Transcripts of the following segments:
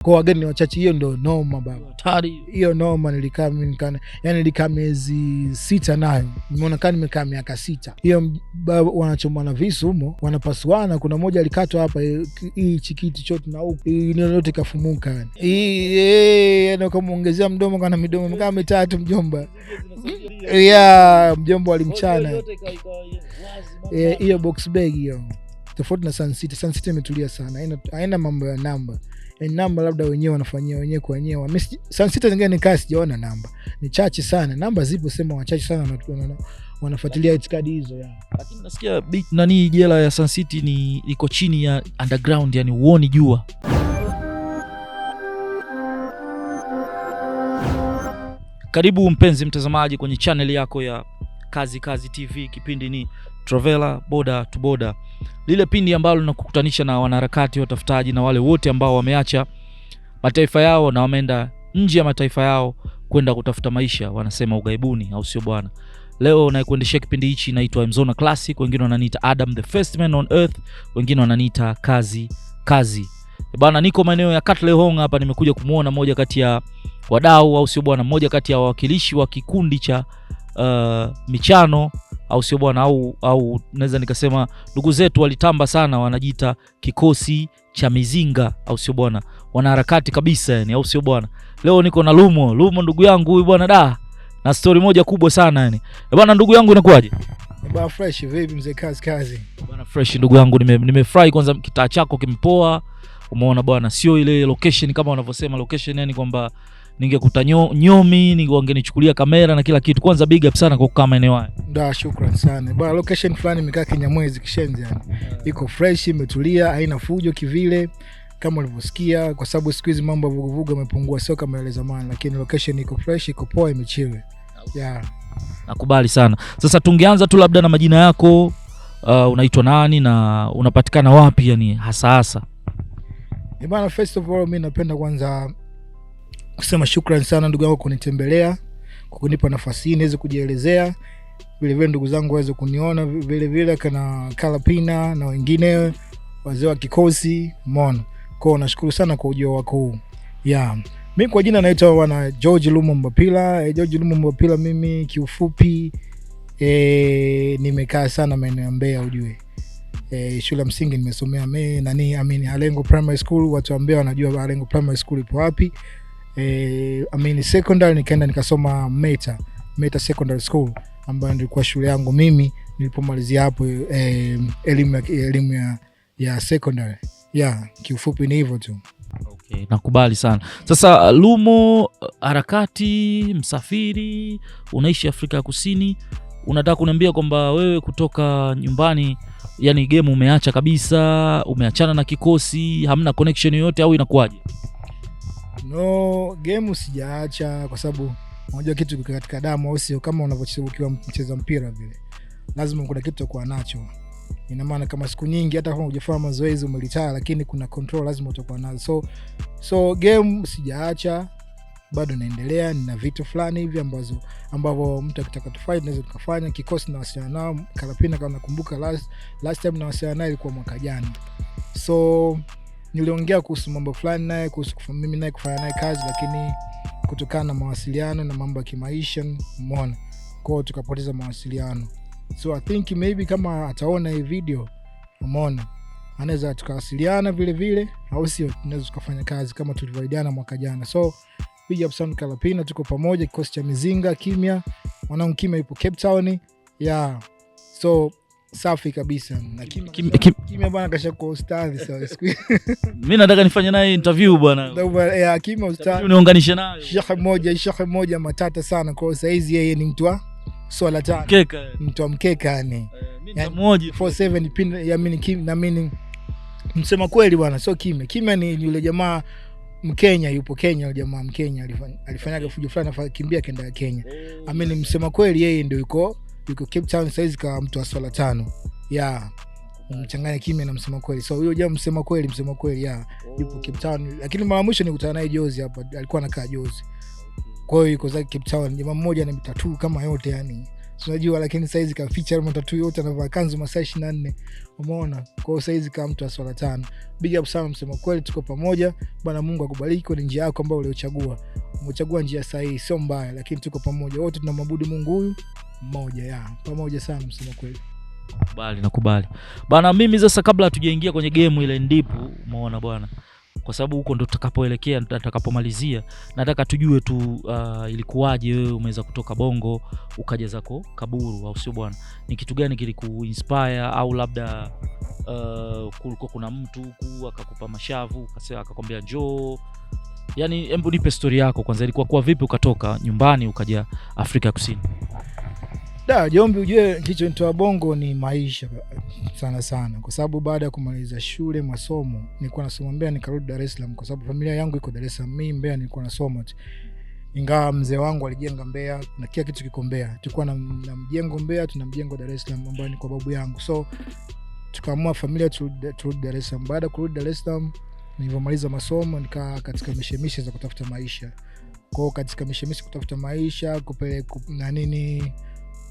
Kwa wageni wachache, hiyo ndo noma baba. Hatari. Hiyo noma. Nilikaa miezi 6 nayo. Nimeona kama nimekaa miaka 6. Hiyo wanachomana visu humo, wanapasuana. Kuna mmoja alikatwa hapa, hii chikiti chote na huko. Hii yote kafumuka yani. Hii kumuongezea mdomo, kana midomo kama 3 mjomba. Mjomba alimchana. Hiyo box bag hiyo. Tofauti na Sun City. Sun City imetulia sana. Haina mambo ya namba. Namba labda wenyewe wanafanyia wenyewe kwa wenyewe. Sun City zingine nikaa sijaona namba. Ni chache sana. Namba zipo sema wachache sana wanafuatilia itikadi hizo ya. Lakini nasikia jela ya Sun City iko chini ya underground, yani uoni jua. Karibu mpenzi mtazamaji kwenye channel yako ya Kazi TV. Kipindi ni Traveler Boda to Boda. Lile pindi ambalo linakukutanisha na wanaharakati, watafutaji na wale wote ambao wameacha mataifa yao na wameenda nje ya mataifa yao kwenda kutafuta maisha, wanasema ugaibuni, au sio bwana? Leo naikuendeshea kipindi hichi naitwa Mzona Classic, wengine wananiita Adam the First Man on Earth, wengine wananiita Kazi. Bwana, niko maeneo ya Katlehong hapa, nimekuja kumuona moja kati ya wadau, au sio bwana, mmoja kati ya wawakilishi wa kikundi cha michano, au sio bwana, au naweza nikasema ndugu zetu walitamba sana, wanajiita kikosi cha mizinga, au sio bwana, wanaharakati kabisa yani, au sio bwana. Leo niko na Lumo ndugu yangu huyu bwana, na story moja kubwa sana yani. Bwana, ndugu yangu inakuaje? Bwana fresh vipi mzee? Kazi bwana fresh ndugu yangu. Nimefurahi kwanza, kitaa chako kimepoa, umeona bwana, sio ile location kama wanavyosema location yani kwamba ningekuta nyomi ningewangenichukulia kamera na kila kitu. Kwanza big up sana kwa kukaa maeneo haya. Shukrani sana. Bwana, location fulani imekaa Kinyamwezi Kishenzi yani. Iko fresh, imetulia, haina fujo kivile kama ulivyosikia, kwa sababu siku hizi mambo vuguvugu yamepungua, sio kama ile zamani, lakini location iko fresh, iko poa, imechill. Nakubali sana. Sasa tungeanza tu labda na majina yako, unaitwa nani na unapatikana wapi yani hasa? Bwana, first of all mimi napenda kwanza kusema shukrani sana ndugu yangu kunitembelea, kwa kunipa nafasi hii niweze kujielezea. Vile ndugu zangu waweze kuniona, vile kana Kalapina na wengine wazee wa kikosi, umeona. Kwa nashukuru sana kwa ujio wako huu. Mimi kwa jina naitwa wana George Lumo Mbapila. George Lumo Mbapila mimi kiufupi nimekaa sana maeneo ya Mbeya ujue. Shule msingi nimesomea Alengo Primary School. Watu wa Mbeya wanajua Alengo Primary School ipo wapi. Secondary nikaenda nikasoma Meta Secondary School, ambayo nilikuwa shule yangu mimi nilipomalizia hapo elimu ya secondary. Kiufupi ni hivyo tu. Okay, nakubali sana. Sasa Lumo, harakati, msafiri, unaishi Afrika ya Kusini. Unataka kuniambia kwamba wewe kutoka nyumbani yani game umeacha kabisa, umeachana na kikosi, hamna connection yoyote au inakuwaje? No, game sijaacha kwa sababu unajua kitu katika damu, au sio? Kama unavyocheza mcheza mpira vile, lazima kuna kitu kwa nacho. Ina maana kama siku nyingi hata kama hujafanya mazoezi umelitaya, lakini kuna control lazima utakuwa nazo. So game sijaacha, bado naendelea. Nina vitu fulani hivi ambavyo mtu akitaka tufanye tunaweza tukafanya. Kikosi na wasiana nao Kalapina, kama nakumbuka last time na wasiana naye ilikuwa mwaka jana. So niliongea kuhusu mambo fulani naye, kuhusu mimi naye kufanya naye kazi, lakini kutokana na mawasiliano na mambo ya kimaisha, umeona, kwa tukapoteza mawasiliano. So I think maybe kama ataona hii video, umeona, anaweza tukawasiliana vile au sio, tunaweza tukafanya kazi kama tulivyoidiana mwaka jana. So big up sana Kalapina, tuko pamoja, kikosi cha mizinga Kimya. Mwanangu Kimya yupo Cape Town. So safi kabisa. Na Kimya bwana kashakuwa ustadhi sasa. Mimi nataka nifanye naye interview bwana. Kimya ustadhi. Uniunganishe naye. Sheikh moja matata sana, kwa saizi yeye ni mtu wa swala tano. Mtu wa mkeka yani. Mimi mmoja 47 pin ya mimi msema kweli bwana. So Kimya ni yule jamaa Mkenya, yupo Kenya, yule jamaa Mkenya alifanyaga fujo fulani akakimbia kaenda Kenya. Msema kweli yeye ndio yuko Cape Town saizi kama mtu wa swala tano. Mchanganya Kimya na msema kweli. So huyo jamaa msema kweli yupo Cape Town, lakini mara mwisho nikutana naye Jozi hapa, alikuwa anakaa Jozi. Kwa hiyo yuko zake Cape Town, jamaa mmoja na mitatu kama yote yani. tunajua, lakini saizi ka feature matatu yote anavaa kanzu masaa 24, umeona. Kwa hiyo saizi kama mtu wa swala 5. Big up sana, msema kweli, tuko pamoja bwana. Mungu akubariki kwa njia yako ambayo uliochagua. Umechagua njia sahihi, sio mbaya, lakini tuko pamoja wote, tunamwabudu Mungu huyu mmoja. Pamoja sana, msema kweli. Nakubali bana. Mimi sasa, kabla hatujaingia kwenye game ile ndipu, umeona bwana, kwa sababu huko ndo tutakapoelekea, tutakapomalizia, nataka tujue tu ilikuwaje wewe umeweza kutoka Bongo ukaja zako Kaburu, au sio bwana? Ni kitu gani kilikuinspire, au labda kulikuwa kuna mtu huku akakupa mashavu akakwambia njoo? Yani hebu nipe story yako kwanza, ilikuwa kwa vipi ukatoka nyumbani ukaja Afrika Kusini? Jombi, ujue kilichonitoa Bongo ni maisha sana sana, kwa sababu baada ya kumaliza shule masomo nilikuwa nasoma Mbeya, nikarudi Dar es Salaam kwa sababu familia yangu iko Dar es Salaam. Mimi Mbeya nilikuwa nasoma tu, ingawa mzee wangu alijenga Mbeya na kila kitu kiko Mbeya. Tulikuwa na mjengo Mbeya, tuna mjengo Dar es Salaam ambao ni kwa babu yangu, so tukaamua familia turudi Dar es Salaam. Baada ya kurudi Dar es Salaam, nilipomaliza masomo nikaa katika mishemishe za kutafuta maisha. Kwa katika mishemishe kutafuta maisha, kupeleka na nini,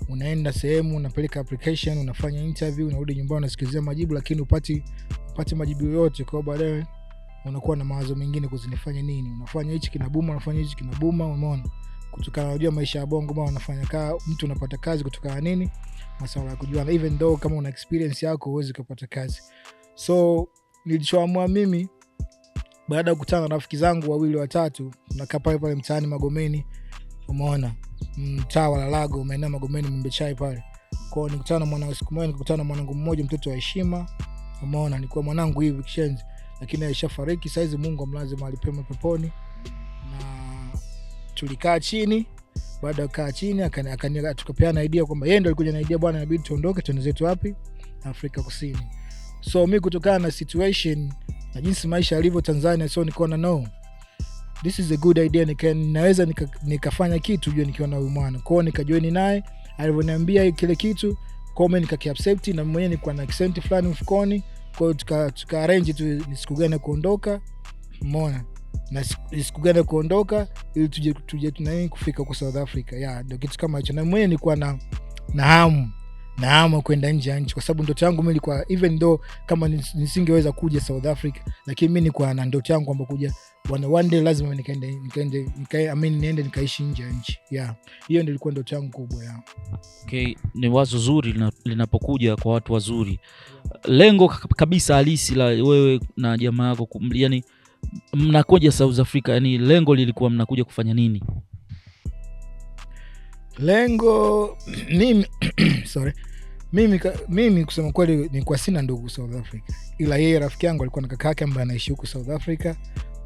unaenda sehemu, unapeleka application, unafanya interview, unarudi nyumbani, unasikilizia majibu, lakini upati majibu yote. Kwa baadaye unakuwa na mawazo mengine kuzinifanya nini, unafanya hichi kinabuma, unafanya hichi kinabuma, umeona. Kutokana na unajua maisha ya Bongo bwana, unafanya mtu unapata kazi kutokana nini, masuala ya kujua, even though kama una experience yako huwezi kupata kazi. So nilichoamua mimi, baada ya kukutana na rafiki zangu 2-3, tunakaa pale mtaani Magomeni, umeona, mtaa wa Lalago, maeneo Magomeni, Mbechai pale. Kwa hiyo nikutana na mwanangu siku moja, nikutana na mwanangu mmoja, mtoto wa heshima, umeona. Nilikuwa mwanangu hivi kishenzi, lakini alishafariki saizi, Mungu amlaze mahali pema peponi. Na tulikaa chini, baada ya kukaa chini tukapeana idea kwamba yeye ndo alikuja na idea, bwana inabidi tuondoke tuende zetu wapi, Afrika Kusini. So mimi kutokana na situation na jinsi maisha yalivyo Tanzania, so nikaona no, this is a good idea, naweza nikafanya kitu jua nikiwa na huyu mwana. Kwa hiyo nikajoin naye, alivyoniambia kile kitu, kwa hiyo nikakiaccept, na mwenyewe nilikuwa na accent fulani mfukoni. Kwa hiyo tuka arrange tu ni siku gani kuondoka, umeona, na siku gani kuondoka ili tuje tunaini kufika kwa South Africa. Ndio kitu kama hicho, na mwenyewe nilikuwa na hamu kwenda nje ya nchi, kwa sababu ndoto yangu mimi ilikuwa, even though kama nisingeweza kuja South Africa, lakini mimi nilikuwa na ndoto yangu kwamba kuja one day lazima niende nikaishi nje ya nchi. Hiyo ndio ilikuwa ndoto yangu kubwa. Okay, ni wazo zuri linapokuja kwa watu wazuri. Lengo kabisa halisi la wewe na jamaa yako, yani mnakuja South Africa, yani lengo lilikuwa mnakuja kufanya nini? Lengo mimi kusema kweli nilikuwa sina ndugu South Africa, ila yeye rafiki yangu alikuwa na kaka yake ambaye anaishi huko South Africa.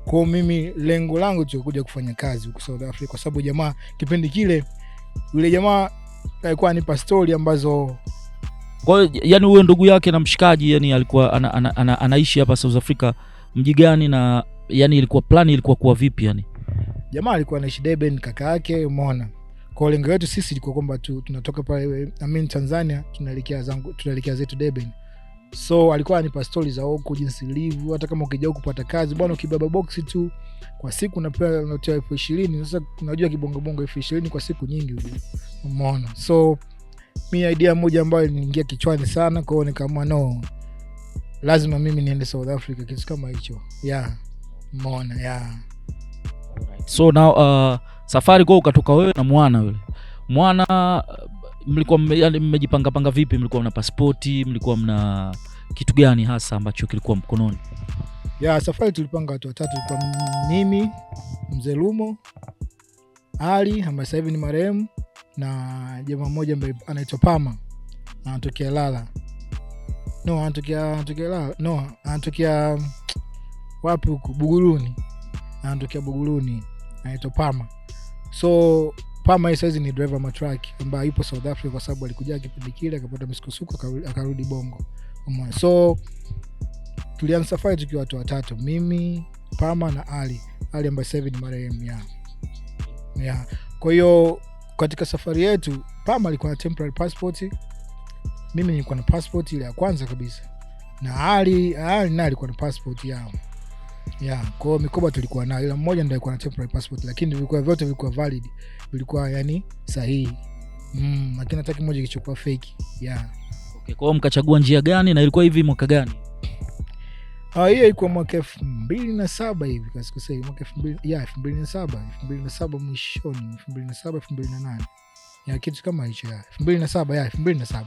Kwa mimi lengo langu tu kuja kufanya kazi huko South Africa, kwa sababu jamaa kipindi kile yule jamaa alikuwa anipa story ambazo, kwa yani huyo ndugu yake na mshikaji, yani alikuwa anaishi hapa South Africa, mji gani, na yani ilikuwa plani ilikuwa kwa vipi? Yani jamaa alikuwa anaishi Durban, kaka yake, umeona. Kwa lengo letu sisi ilikuwa kwamba tunatoka pale Tanzania, tunaelekea zetu Durban. So alikuwa anipa story za huko jinsi ilivyo, hata kama ukija kupata kazi bwana, ukibeba box tu kwa siku unapewa unatoa 20,000. Sasa unajua kibongo bongo 20,000 kwa siku nyingi, umeona. So mimi idea moja ambayo iliniingia kichwani sana, kwa hiyo nikaamua no, lazima mimi niende South Africa, kitu kama hicho. Umeona. So now safari kwa ukatoka wewe na mwana mlikuwa yani mmejipanga vipi? Mlikuwa mna pasipoti, mlikuwa mna kitu gani hasa ambacho kilikuwa mkononi? Safari tulipanga watu 3, tulikuwa mimi, Mzee Lumo, Ali ambaye sasa hivi ni marehemu, na jamaa mmoja ambaye anaitwa Pama, anatokea Lala. Anatokea wapi huko, Buguruni. Anatokea Buguruni, anaitwa Pama. So Pama yeye sasa ni driver matruck ambaye yupo South Africa, kwa sababu alikuja kipindi kile akapata misukosuko akarudi Bongo. So tulianza safari tukiwa watu 3, mimi, Pama na Ali ambaye sasa ni marehemu. Kwa hiyo katika safari yetu Pama alikuwa na temporary passport, mimi nilikuwa na passport ile ya kwanza kabisa, na Ali naye alikuwa na passport yao. Kwa hiyo mikoba tulikuwa nayo, ila mmoja ndiye alikuwa na temporary passport, lakini vilikuwa vyote vilikuwa valid, vilikuwa yani sahihi. lakini hata kimoja kilichokuwa fake. Okay, kwa hiyo mkachagua njia gani na ilikuwa hivi mwaka gani? Hiyo ilikuwa mwaka 2007 hivi kasikosei, mwaka 2007 mwishoni, 2007-2008. Ya kitu kama hicho 2007.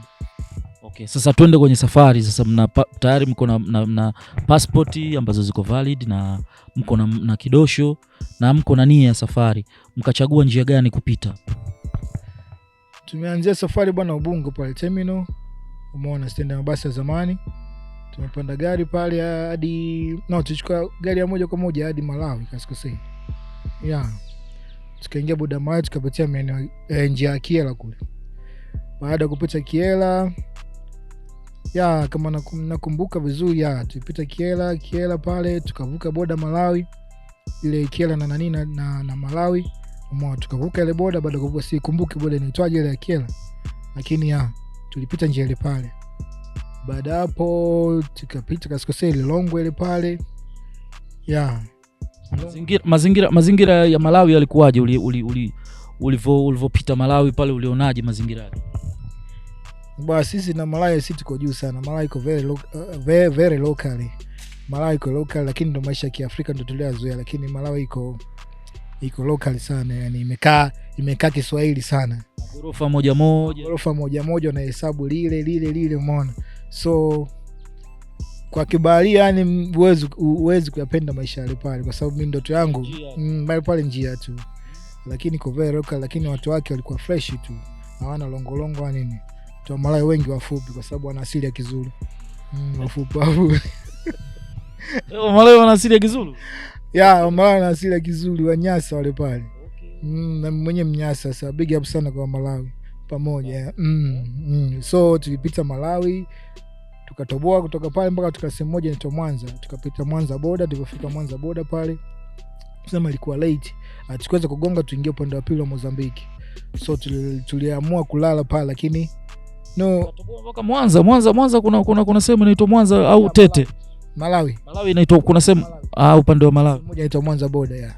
Okay, sasa twende kwenye safari sasa. Tayari mko na passport ambazo ziko valid na mko na kidosho na mko na nia ya safari. Mkachagua njia gani kupita? Tumeanzia safari bwana Ubungo pale terminal. Umeona stand ya mabasi ya zamani. Tumepanda gari pale hadi tuchukua gari ya moja kwa moja hadi Malawi kasikosei. Tukaingia boda Malawi, tukapitia maeneo njia ya Kiela kule. Baada ya kupita Kiela, kama nakumbuka vizuri, tulipita Kiela pale, tukavuka boda Malawi. Ile Kiela na nani na Malawi. Umeona tukavuka ile boda, baada ya kuvuka sikumbuki boda inaitwaje ile ya Kiela. Lakini tulipita njia ile pale. Baada hapo tukapita kasikosei ile Longwe ile pale. Mazingira ya Malawi yalikuwaje? Ulivopita Malawi pale ulionaje mazingira yake? Sisi na Malawi sisi tuko juu sana. Malawi iko very locally. Malawi iko local, lakini ndo maisha ya Kiafrika ndo tuliazoea, lakini Malawi iko local sana, yani imekaa Kiswahili sana. Ghorofa moja moja na hesabu lile umeona. So kwa kibaharia yani uwezi kuyapenda maisha yale pale, kwa sababu mimi ndoto yangu pale njia tu, lakini iko very local, lakini watu wake walikuwa fresh tu, hawana longolongo nini. Tu Malawi wengi wafupi kwa sababu wana asili ya Kizulu. Wafupi. Malawi wana asili ya Kizulu? Malawi wana asili ya Kizulu, Wanyasa wale pale. Na mwenye Mnyasa, sasa big up sana kwa Malawi pamoja. So tulipita Malawi, tukatoboa kutoka pale mpaka tukasema moja ni Mwanza. Tukapita Mwanza boda, tulipofika Mwanza boda pale tusema ilikuwa late, hatukuweza kugonga tuingie upande wa pili wa Mozambiki. So tuliamua kulala pale, lakini mpaka Mwanza kuna sehemu inaitwa Mwanza au Tete? Malawi inaitwa kuna sehemu upande wa Malawi moja inaitwa Mwanza boda.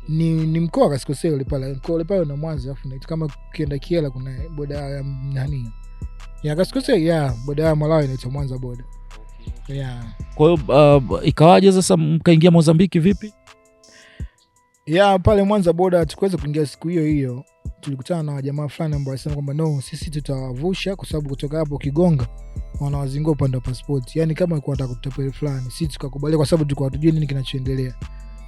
Ni mkoa kasikosea ile pale. Mkoa ile pale na Mwanza, afu na kama kienda Kiela kuna boda ya nani. Kasikosea boda ya Malawi inaitwa Mwanza boda. Kwa hiyo ikawaje sasa mkaingia Mozambiki vipi? Pale Mwanza boda tukuweza kuingia siku hiyo. Tulikutana na jamaa fulani ambao walisema kwamba sisi tutawavusha kwa sababu kutoka hapo Kigonga wanawazingua upande wa passport. Yani kama ilikuwa nataka kutapeli fulani, sisi tukakubalia kwa sababu tulikuwa hatujui nini kinachoendelea.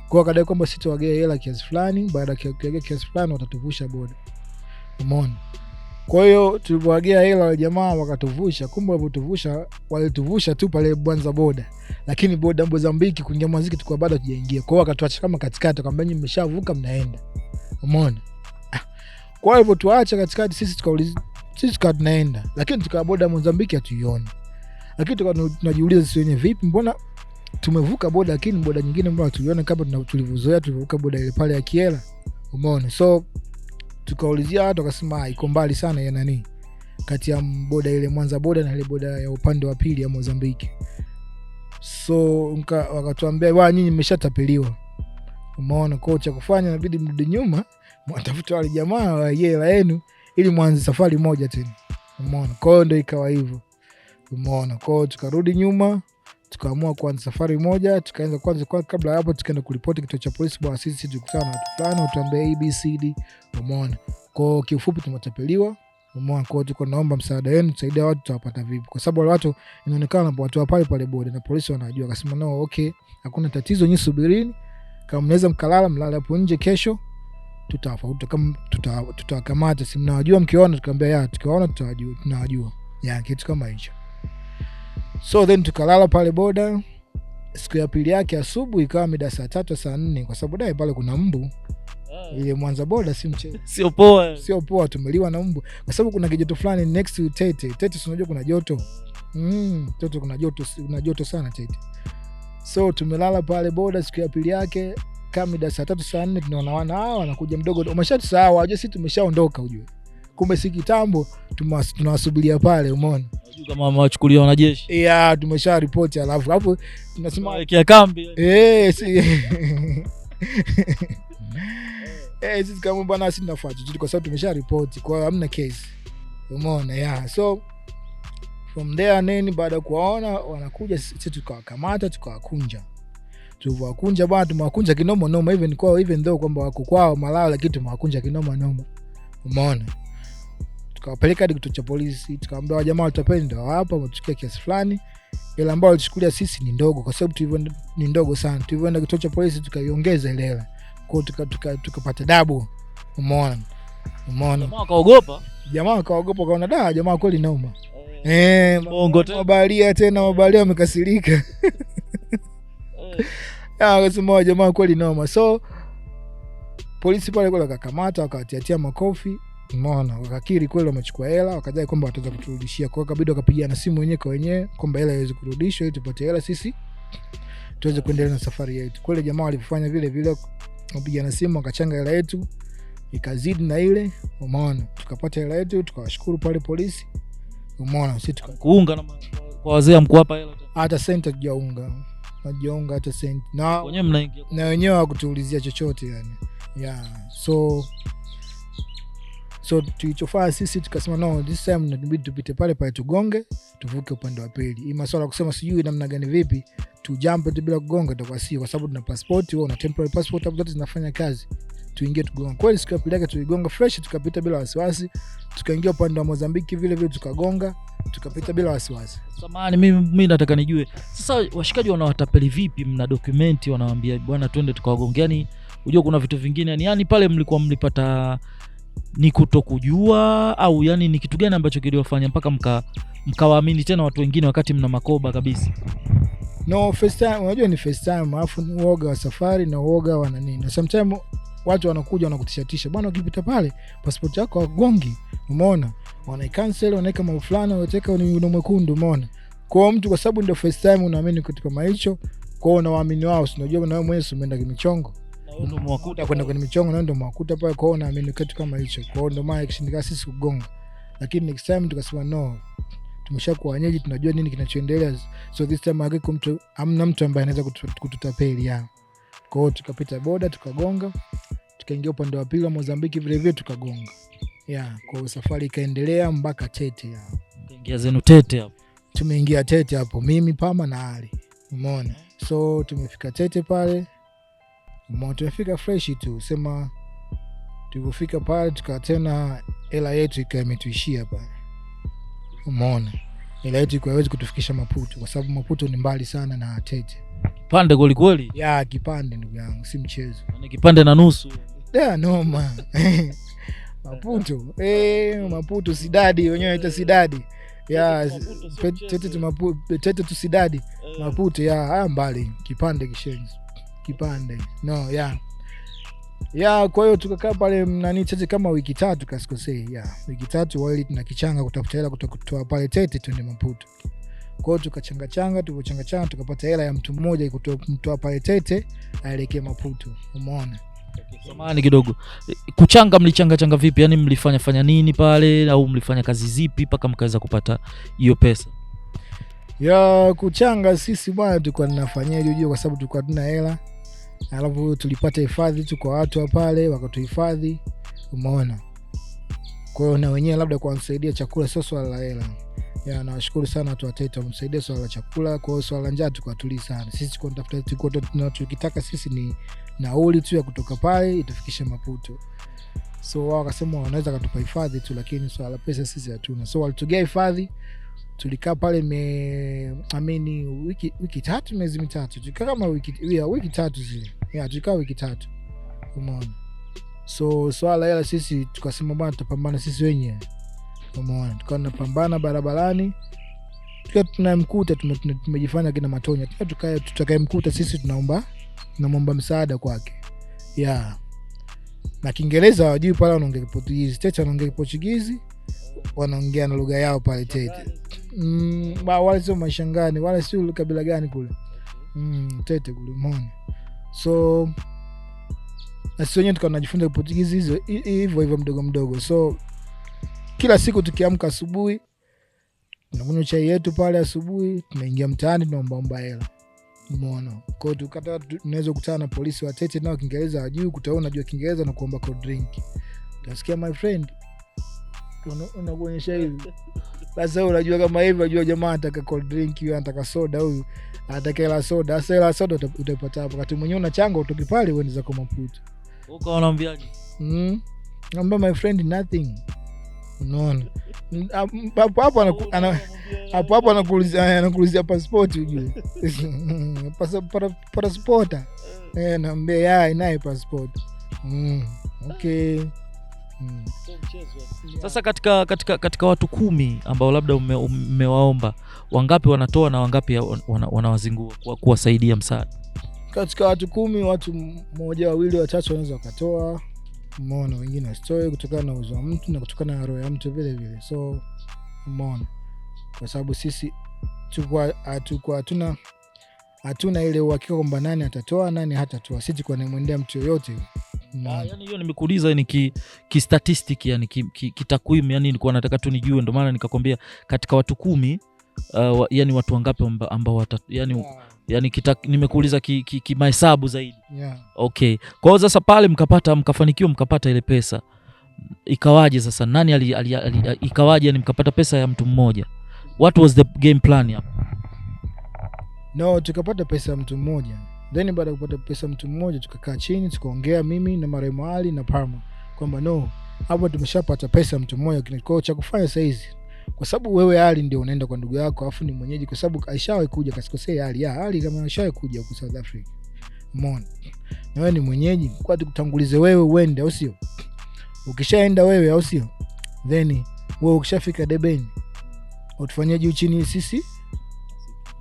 Kwa kadai kwamba sisi tuwagea hela kiasi fulani, baada ya kuwagea kiasi fulani watatuvusha boda. Umeona? Kwa hiyo tulipowagea hela wale jamaa wakatuvusha. Kumbe walituvusha tu pale Mwanza boda. Lakini boda Mozambiki kuingia Mwanza tulikuwa bado hatujaingia. Kwa hiyo wakatuacha kama katikati, akamwambia nyinyi mmeshavuka mnaenda. Umeona? Kwa hivyo tuacha katikati, sisi tunaenda, lakini tukawa boda Mozambiki hatuioni. Lakini tunajiuliza sisi wenyewe, vipi mbona tumevuka boda lakini boda nyingine mbona tuliona kama tulivyozoea tulivuka boda ile pale ya Kiela. Umeona? So tukaulizia watu wakasema iko mbali sana ya nani kati ya boda ile Mwanza boda na ile boda ya upande wa pili ya Mozambiki. So wakatuambia nyinyi mmeshatapeliwa. Umeona? Kwa cha kufanya inabidi mrudi nyuma, mwatafuta wale jamaa wa hela yenu ili mwanze safari moja tena. Umeona? Kwa hiyo ndio ikawa hivyo. Umeona? Kwa hiyo tukarudi nyuma, tukaamua kuanza safari moja. Tukaanza kwanza kabla hapo tukaenda kuripoti kituo cha polisi, bwana sisi tulikutana na watu fulani watuambia ABCD. Umeona? Kwa kiufupi tumetapeliwa. Umeona? Kwa tuko naomba msaada wenu, tusaidie watu tutawapata vipi, kwa sababu wale watu inaonekana watu wa pale boda na polisi wanajua. Akasema okay, hakuna tatizo, nyinyi subirini, kama mnaweza mlala hapo nje, kesho tutawakamata, si mnawajua mkiona. Tukamwambia tukiwaona tunawajua. Kitu kama hicho. So then tukalala pale boda. Siku ya pili yake asubuhi ikawa mida saa 3 saa 4, kwa sababu dai pale kuna mbu. Ile Mwanza boda si mchezo. Sio poa tumeliwa na mbu, kwa sababu kuna kijoto fulani next to Tete. Unajua kuna joto. Tete kuna joto sana Tete. So tumelala pale boda siku ya pili yake kama mida saa 3 saa 4, tunaona wanakuja mdogo. Umeshatusahau, unajua sisi tumeshaondoka ujue. Kumbe si kitambo tunawasubiria pale. Umeona? Kama wamewachukulia wanajeshi. Tumesha report, alafu hapo tunasema kia kambi. sisi kama bwana sisi tunafuata tu kwa sababu tumesha report, kwa hiyo hamna case. Umeona? So from there nini, baada ya kuwaona wanakuja sisi tukawakamata tukawakunja. Tuwakunja bwana, tumewakunja kinoma noma, even though kwamba wako kwao Malawi, lakini tumewakunja kinoma noma. Umeona? Tukawapeleka hadi kituo cha polisi, tukamwambia wajamaa watapeni ndio hapa mtukia kiasi fulani, ile ambayo walichukulia sisi ni ndogo kwa sababu tulivyoenda ni ndogo sana. Tulivyoenda kituo cha polisi tukaiongeza ile hela. Kwa hiyo tukapata double. Umeona? Jamaa akaogopa kaona jamaa kweli noma. Mabalia wamekasirika. Akasema jamaa kweli noma. So polisi pale kule wakakamata, wakatiatia makofi. Umeona? Wakakiri kweli wamechukua hela, wakadai kwamba wataweza kuturudishia. Kwa hiyo kabidi wakapigiana simu wenyewe kwa wenyewe kwamba hela haiwezi kurudishwa, ili tupate hela sisi tuweze kuendelea na safari yetu. Kweli jamaa walifanya vile vile, wapigiana simu wakachanga hela yetu, ikazidi na ile. Umeona? Tukapata hela yetu, tukawashukuru pale polisi. Umeona? Sisi tukaunga na kwa wazee mkuu hapa hela hata senta tujaunga. Najiunga hata senta. Na wenyewe mnaingia. Na wenyewe hawakutuulizia chochote yani. So tulichofanya sisi tukasema no, this time tunabidi tupite pale tugonge, tuvuke upande wa pili. Hii masuala kusema sijui namna gani vipi, tu jump tu bila kugonga itakuwa si, kwa sababu tuna passport, wewe una temporary passport, hapo zote zinafanya kazi. Tuingie tugonga. Kweli siku ya pili yake tuligonga fresh, tukapita bila wasiwasi, tukaingia upande wa Mozambiki vile vile tukagonga, tukapita bila wasiwasi. Samahani, mimi nataka nijue. Sasa washikaji wanawatapeli vipi? Mna document wanawaambia bwana twende tukawagongea, yani unajua kuna vitu vingine yani pale mlikuwa mlipata ni kutokujua au yani ni kitu gani ambacho kiliwafanya mpaka mkawaamini tena watu wengine wakati mna makoba kabisa? No, first time, unajua ni first time, alafu ni uoga wa safari na uoga wa nini. Na sometimes watu wanakuja wanakutishatisha, bwana ukipita pale passport yako wagongi. Umeona? Wanaicancel, wanaweka mambo fulani, wanataka ni mwekundu. Umeona? Kwa mtu kwa sababu ndio first time unaamini kitu kama hicho, kwa unawaamini wao. Unajua na wewe mwenyewe umeenda kimichongo, ndio mwakuta kwenda kwenye michongo, na ndio mwakuta pale, kwa unaamini kitu kama hicho. Kwa hiyo ndio maana ikishindika sisi kugonga. Lakini next time tukasema no, tumeshakuwa wenyeji, tunajua nini kinachoendelea. So this time hakika mtu amna mtu ambaye anaweza kututapeli yao. Kwa hiyo tukapita boda tukagonga, tukaingia upande wa pili wa Mozambiki vile vile tukagonga. Kwa hiyo safari ikaendelea mpaka Tete yao. Ingia zenu Tete hapo. Tumeingia Tete hapo mimi Pama na Ali. Umeona? So tumefika Tete pale. Umeona tumefika fresh tu. Sema tulipofika pale tukatena hela yetu ikametuishia pale. Umeona? Hela yetu haiwezi kutufikisha Maputo kwa sababu Maputo ni mbali sana na Tete. Kipande kweli? Kipande ndugu yangu, si mchezo. Ni kipande na nusu. Noma. Maputo. Maputo Sidadi, wenyewe ita Sidadi. Tete tu Sidadi. Maputo haya mbali, kipande kishenzi. Kipande. No, kwa hiyo tukakaa pale nani Tete kama wiki 3 kasikosei. Wiki 3 wali tunakichanga kutafuta hela kutoa pale Tete twende Maputo. Kwa hiyo tukachanga tukapata hela ya mtu mmoja kutoa pale Tete aelekee Maputo. Umeona? Samahani kidogo. Kuchanga mlichanga vipi? Yaani mlifanya nini pale au mlifanya kazi zipi mpaka mkaweza kupata hiyo pesa? Kuchanga sisi bwana tulikuwa tunafanyaje unajua, kwa sababu tulikuwa tuna hela. Alafu tulipata hifadhi tu kwa watu pale wakatuhifadhi. Umeona? Kwa hiyo na wenyewe labda kuwasaidia chakula, sio swala la hela. Nawashukuru sana watu wa Tete wamsaidia swala la chakula. Kwa hiyo swala njaa tukatuli sana. Sisi tulikuwa tunachotaka sisi ni nauli tu ya kutoka pale itafikisha Maputo. So wao wakasema wanaweza kutupa hifadhi tu, lakini swala pesa sisi hatuna. So walitugea hifadhi. Tulikaa pale wiki 3 miezi mitatu. Tulikaa kama wiki 3 zile. Tulikaa wiki 3. Umeona? So swala hela sisi tukasema bwana tutapambana sisi wenyewe. Umeona? Tukawa tunapambana barabarani. Tunamkuta tumejifanya kina Matonya. Tutakayemkuta sisi tunamwomba msaada kwake. Na Kiingereza hawajui pale, wanaongea Portuguese. Tete wanaongea Portuguese, wanaongea na lugha yao pale Tete. Wale sio mashangani, wale sio kabila gani kule. Tete kule. Umeona? So na sisi wenyewe tukawa tunajifunza Portuguese hivyo mdogo. So kila siku tukiamka asubuhi tunakunywa chai yetu pale asubuhi, tunaingia mtaani tunaomba hela. Umeona? Kwa hiyo tunaweza kukutana na polisi wa Tete nao Kiingereza hajui, kutaona unajua Kiingereza na kuomba cold drink. Utasikia my friend unakuonyesha hivi. Sasa unajua kama hivi, unajua jamaa anataka cold drink, huyu anataka soda, huyu anataka la soda. Sasa la soda utapata hapo. Wakati mwenyewe unachanga utoki pale uende za kwa Maputo. Uko unaambiaje? Naomba my friend nothing. Unaona? Hapo anakuulizia passport ujue. Passport. Naambia yeye naye passport. Okay. Sasa katika watu 10 ambao labda umewaomba, wangapi wanatoa na wangapi wanawazingua kuwasaidia msaada? Katika watu 10, watu 1, 2, 3 wanaweza wakatoa. Umeona? Wengine wasitoe kutokana na uwezo wa mtu na kutokana na roho ya mtu vile vile. So umeona? Kwa sababu sisi hatuna ile uhakika kwamba nani atatoa nani hatatoa. Sisi kwa nemwendea mtu yoyote. Yani hiyo nimekuuliza ni ki statistic, yani kitakwimu, yani nilikuwa nataka tu nijue, ndio maana nikakwambia katika watu 10 yani watu wangapi ambao yani nimekuuliza ki mahesabu zaidi. Okay. Kwa hiyo sasa pale mkafanikiwa mkapata ile pesa. Ikawaje sasa? Nani ikawaje yani mkapata pesa ya mtu mmoja? What was the game plan hapo? No, tukapata pesa ya mtu mmoja. Then baada ya kupata pesa mtu mmoja tukakaa chini tukaongea mimi na Maremo Ali na Parma kwamba no, hapo tumeshapata pesa mtu mmoja. Kwa cha kufanya sasa hizi, kwa sababu wewe Ali ndio unaenda kwa ndugu yako afu ni mwenyeji, kwa sababu aishawahi kuja kasikosea Ali kama aishawahi kuja huko South Africa. Umeona? Na wewe ni mwenyeji, kwa tukutangulize wewe uende, au sio? Ukishaenda wewe, au sio? Then wewe ukishafika Durban utufanyaje uchini sisi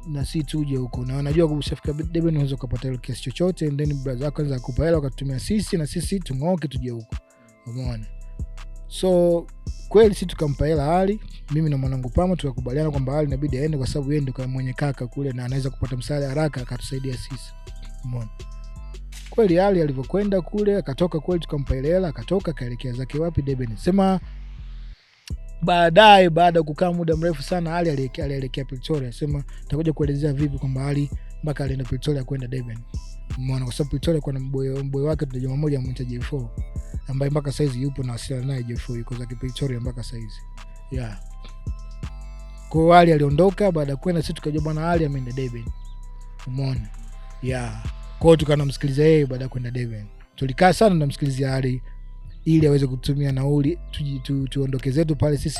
na si tuje huko, na unajua ukishafika Durban unaweza kupata ile kiasi chochote, and then brother yako anza kukupa hela ukatumia sisi na sisi tung'oke tuje huko. Umeona? So kweli sisi tukampa hela Ali, mimi na mwanangu Pama tukakubaliana kwamba Ali inabidi aende kwa sababu yeye ndio kama mwenye kaka kule na anaweza kupata msaada haraka akatusaidia sisi. Umeona? Kweli Ali alipokwenda kule akatoka kweli tukampa hela akatoka kaelekea zake wapi? Durban. Sema baadaye baada kukaa muda mrefu sana Ali alielekea Pretoria. Sema nitakuja kuelezea vipi kwamba Ali mpaka alienda Pretoria kwenda Durban. Umeona? Kwa sababu Pretoria kuna mboy wake tu jamaa mmoja mmoja J4 ambaye mpaka saizi yupo na wasiliana naye J4 yuko zake Pretoria mpaka saizi. Kwa Ali aliondoka baada kwenda, sisi tukajua bwana Ali ameenda Durban. Umeona? Kwa tukanamsikiliza yeye baada kwenda Durban. Tulikaa sana na msikilizia Ali ili aweze kutumia nauli tuondoke zetu pale sisi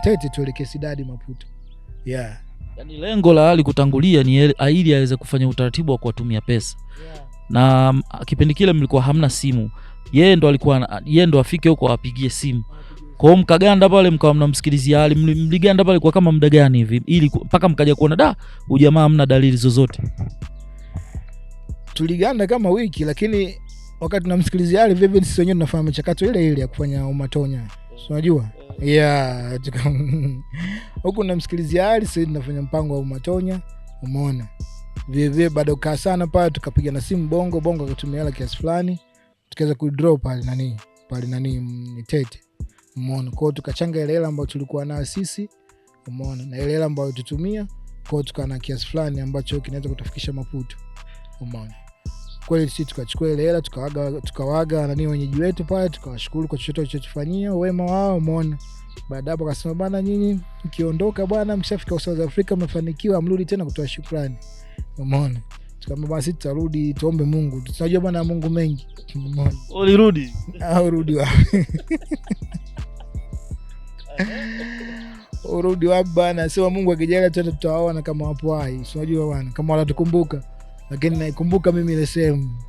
Tete tuelekee Sidadi Maputo. Yani lengo la Ali kutangulia ni ili aweze kufanya utaratibu wa kuwatumia pesa. Na kipindi kile mlikuwa hamna simu. Yeye ndo afike huko apigie simu. Kwa hiyo mkaganda pale mkawa mnamsikilizia Ali, mliganda pale kwa kama muda gani hivi ili mpaka mkaja kuona ujamaa hamna dalili zozote? Tuliganda kama wiki, lakini wakati tunamsikilizia Ali vipi sisi wenyewe tunafahamu mchakato ile ya kufanya umatonya. Unajua? Huko tunamsikilizia Ali sisi tunafanya mpango wa umatonya. Umeona? Vile baada ukaa sana pale tukapiga na simu bongo akatumia hela kiasi fulani. Tukaweza kudraw pale ni Tete. Umeona? Kwa hiyo tukachanga ile hela ambayo tulikuwa nayo sisi. Umeona? Na ile hela ambayo tutumia, kwa hiyo tukana kiasi fulani ambacho kinaweza kutufikisha Maputo. Umeona? Kweli sisi tukachukua ile hela tukawaga wenyeji wetu pale, tukawashukuru kwa chochote walichotufanyia, wema wao. Umeona? Baada hapo akasema bana, nyinyi mkiondoka bwana mshafika South Africa mmefanikiwa, amrudi tena kutoa shukrani. Umeona? Tukamwambia basi tutarudi tuombe Mungu. Tunajua bwana Mungu mengi. Umeona? Ulirudi? Urudi wapi? Urudi wapi bwana? Sema Mungu akijalia tena tutawaona kama wapo hai. Unajua bwana kama wanatukumbuka. Lakini naikumbuka mimi ile sehemu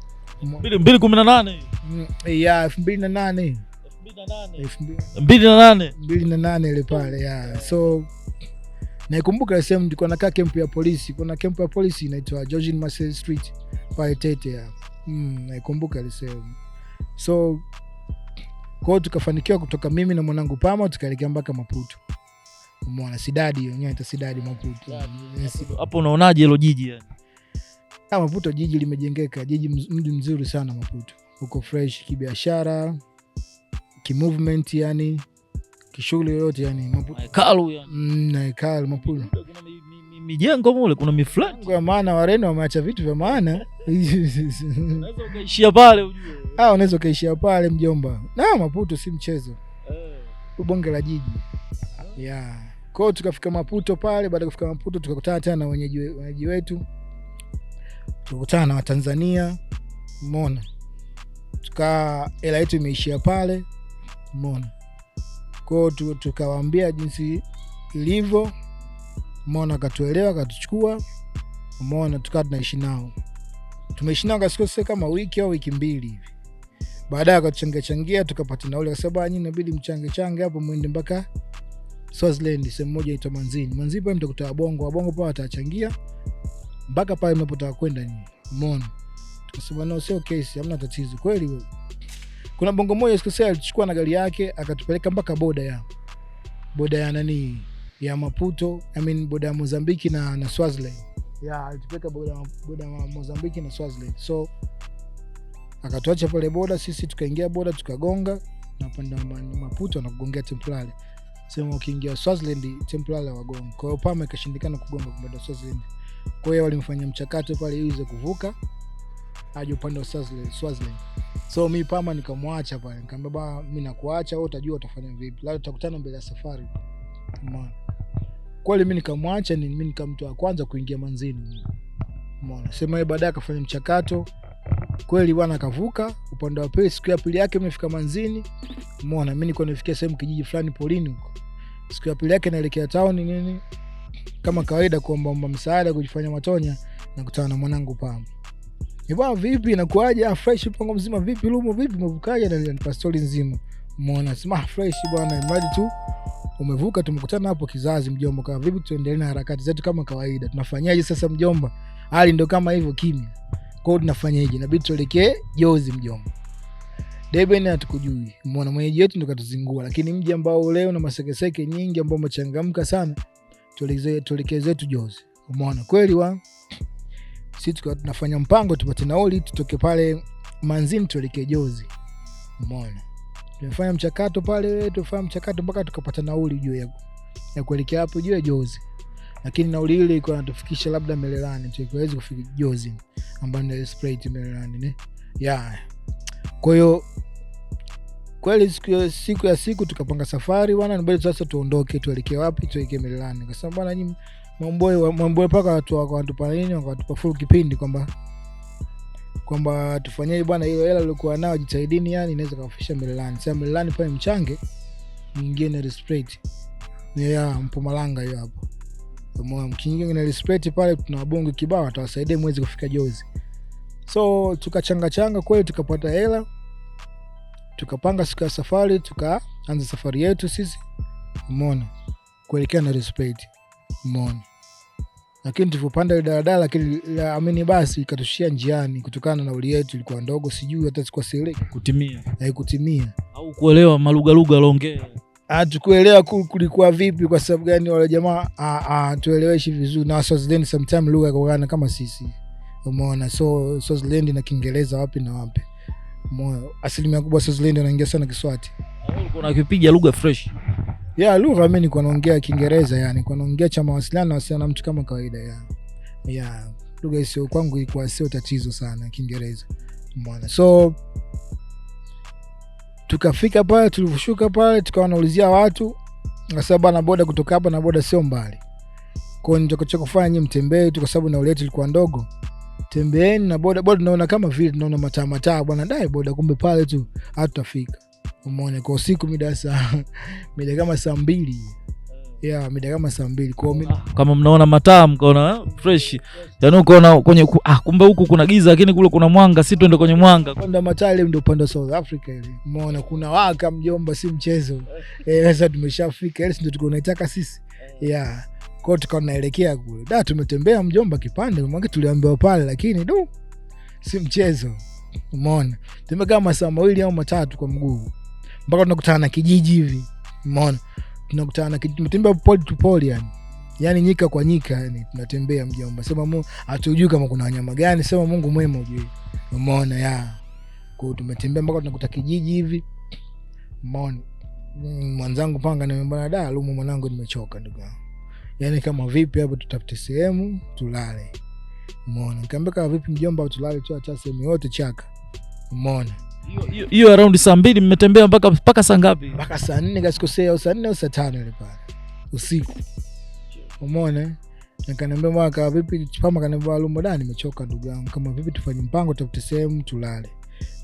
2018. 2008. 2008 ile pale. So naikumbuka ile sehemu tulikuwa nakaa camp ya polisi. Kuna camp ya polisi inaitwa Georgian Marcel Street pale Tete. Naikumbuka ile sehemu. So kwa tukafanikiwa kutoka mimi na mwanangu Pama tukaelekea mpaka Maputo. Umeona? Sidadi yenyewe ita Sidadi Maputo. Hapo unaonaje hilo jiji yani? Maputo jiji limejengeka, mji mzuri sana Maputo. Uko fresh kibiashara, kimovement yani, kishughuli yote yani Maputo. Hekalu yani. Na hekalu Maputo. Kuna mijengo mule, kuna miflat kwa maana Wareno wameacha vitu vya maana. Unaweza ukaishia pale ujue. Unaweza ukaishia pale mjomba. Na Maputo si mchezo. Bonge la jiji. Kwa hiyo tukafika Maputo pale. Baada ya kufika Maputo tukakutana tena na wenyeji wetu. Tukakutana na Watanzania. Umeona. Hela yetu imeishia pale. Umeona. Kwa hiyo tukawaambia jinsi ilivyo. Umeona, akatuelewa, akatuchukua. Umeona, tukawa tunaishi nao. Tumeishi nao kasikose kama wiki au wiki mbili hivi. Baadaye akatuchangia tukapata nauli, akasema nyinyi inabidi mchange hapo muende mpaka Swaziland, sehemu moja inaitwa Manzini. Manzini pale mtakuta wabongo pale watachangia mpaka pale mnapotaka kwenda nyinyi. Umeona? Tukasema no, sio kesi, hamna tatizo. Kweli kuna bongo moja sikose alichukua na gari yake akatupeleka mpaka boda ya nani ya Maputo, boda ya Mozambiki na Swaziland. Alitupeleka boda ya Mozambiki na Swaziland. So akatuacha pale boda, sisi tukaingia boda tukagonga na panda Maputo na kugongea Templale. Sema ukiingia Swaziland Templale wagonga. Kwa hiyo pama ikashindikana kugonga kwa Swaziland. Kwa hiyo walimfanyia mchakato pale ili kuvuka aje upande wa Swaziland. So mimi pama nikamwacha pale. Nikamwambia mimi nakuacha, wewe utajua utafanya vipi. Leo tutakutana mbele ya safari. Umeona? Kweli mimi nikamwacha, mimi nikamtoa kwanza kuingia Manzini. Umeona? Sema yeye baadaye akafanya mchakato. Kweli bwana akavuka upande wa pili. Siku ya pili yake nimefika Manzini. Umeona, mimi niko nafikia sehemu kijiji fulani polini huko. Siku ya pili yake naelekea town nini kama kawaida kuomba msaada kujifanya matonya, na kutana na mwanangu Pam. Bwana vipi inakuaje? Fresh mpango mzima vipi Lumo vipi umevukaje? Na nipa story nzima. Umeona, sema fresh bwana, mradi tu umevuka, tumekutana hapo kizazi mjomba, kama vipi tuendelee na harakati zetu kama kawaida. Tunafanyaje sasa mjomba? Hali ndio kama hivyo kimya. Kwa hiyo tunafanyaje? Inabidi tuelekee Jozi mjomba. Deben hatukujui. Umeona, mwenyeji wetu ndo katuzingua, lakini mji ambao leo na masekeseke nyingi ambao umechangamka sana, tuelekee zetu Jozi. Umeona, kweli sisi tunafanya mpango tupate nauli tutoke pale Manzini tuelekee Jozi. Umeona, tumefanya mchakato pale, mpaka tukapata nauli juu ya kuelekea hapo juu ya Jozi. Lakini nauli ile ilikuwa inatufikisha labda Merelani, tuweze kufika Jozi ambapo ni Sprite Merelani Kwa hiyo kweli siku tukapanga safari bwana, mbele sasa tuondoke tuelekee wapi? Tuelekee Merelani. Kwa sababu bwana nyinyi mambo paka watu wakatupa nini, wakatupa full kipindi kwamba tufanyaje bwana, hiyo hela ilikuwa nao jitahidini, inaweza kufisha Merelani. Sasa Merelani pale mchange nyingine Respect Mpumalanga hiyo hapo. Mkiingia na Respect pale tuna wabongo kibao atawasaidia mwezi kufika Jozi. So tukachanga kweli tukapata hela. Tukapanga siku ya safari, tukaanza safari yetu sisi. Umeona, kuelekea na Respect. Umeona. Lakini tulipopanda daladala, lakini basi ikatushia njiani kutokana na nauli yetu ilikuwa ndogo, sijui hata sikuwa seleka kutimia au kuelewa malugha alongea. Tukuelewa kulikuwa vipi, kwa sababu gani wale jamaa tueleweshi vizuri, na Swaziland sometimes lugha kwa kama sisi. Umeona, so Swaziland na Kiingereza wapi na wapi. Umeona, asilimia kubwa Swaziland wanaongea sana Kiswati. Ulikuwa unakipiga lugha fresh? Lugha mimi nilikuwa naongea Kiingereza, nilikuwa naongea cha mawasiliano na mtu kama kawaida lugha sio kwangu ilikuwa sio tatizo sana Kiingereza. Umeona, so tukafika pale, tulivyoshuka pale tukawa naulizia watu, kwa sababu na boda kutoka hapa na boda sio mbali. Kwa hiyo nitakocha kufanya nyinyi mtembee tu, kwa sababu nauli yetu ilikuwa ndogo. Tembeeni na boda tunaona kama vile tunaona mataa bwana, dai boda, kumbe pale tu hatutafika. Umeona, kwa usiku mida kama saa 2. Mida kama saa 2. Kwa mimi kama mnaona mataa mkaona fresh. Ukaona kwenye kumbe huku kuna giza lakini kule kuna mwanga, si tuende kwenye mwanga. Kwenda mataa ile ndio upande wa South Africa ile. Umeona kuna waka mjomba, si mchezo. Sasa tumeshafika ile ndio tuko naitaka sisi. Kwa hiyo tukawa tunaelekea kule. Tumetembea mjomba kipande, mwanzo tuliambiwa pale, lakini si mchezo. Umeona, tumekaa kama saa 2 au 3 kwa mguu mpaka tunakutana na kijiji hivi. Umeona, tunakutana na kijiji, tumetembea pole to pole yani nyika kwa nyika tunatembea mjomba. Sema Mungu hatujui kama kuna wanyama gani, sema Mungu mwema ujue. Umeona, kwa hiyo tumetembea mpaka tunakuta kijiji hivi. Umeona, mwanzangu panga na mbona Lumo mwanangu nimechoka ndugu. yani kama vipi hapo tutafute sehemu tulale. Umeona, nikamwambia kama vipi mjomba tulale tu hata sehemu yote chaka. Umeona, hiyo around saa 2 mmetembea mpaka saa ngapi? Mpaka saa 4 kasikosea, au saa 4 au saa 5 ile pale usiku. Umeona, nikaniambia mwa kama vipi kama kaniambia Lumbo dani nimechoka ndugu yangu, kama vipi tufanye mpango tutafute sehemu tulale.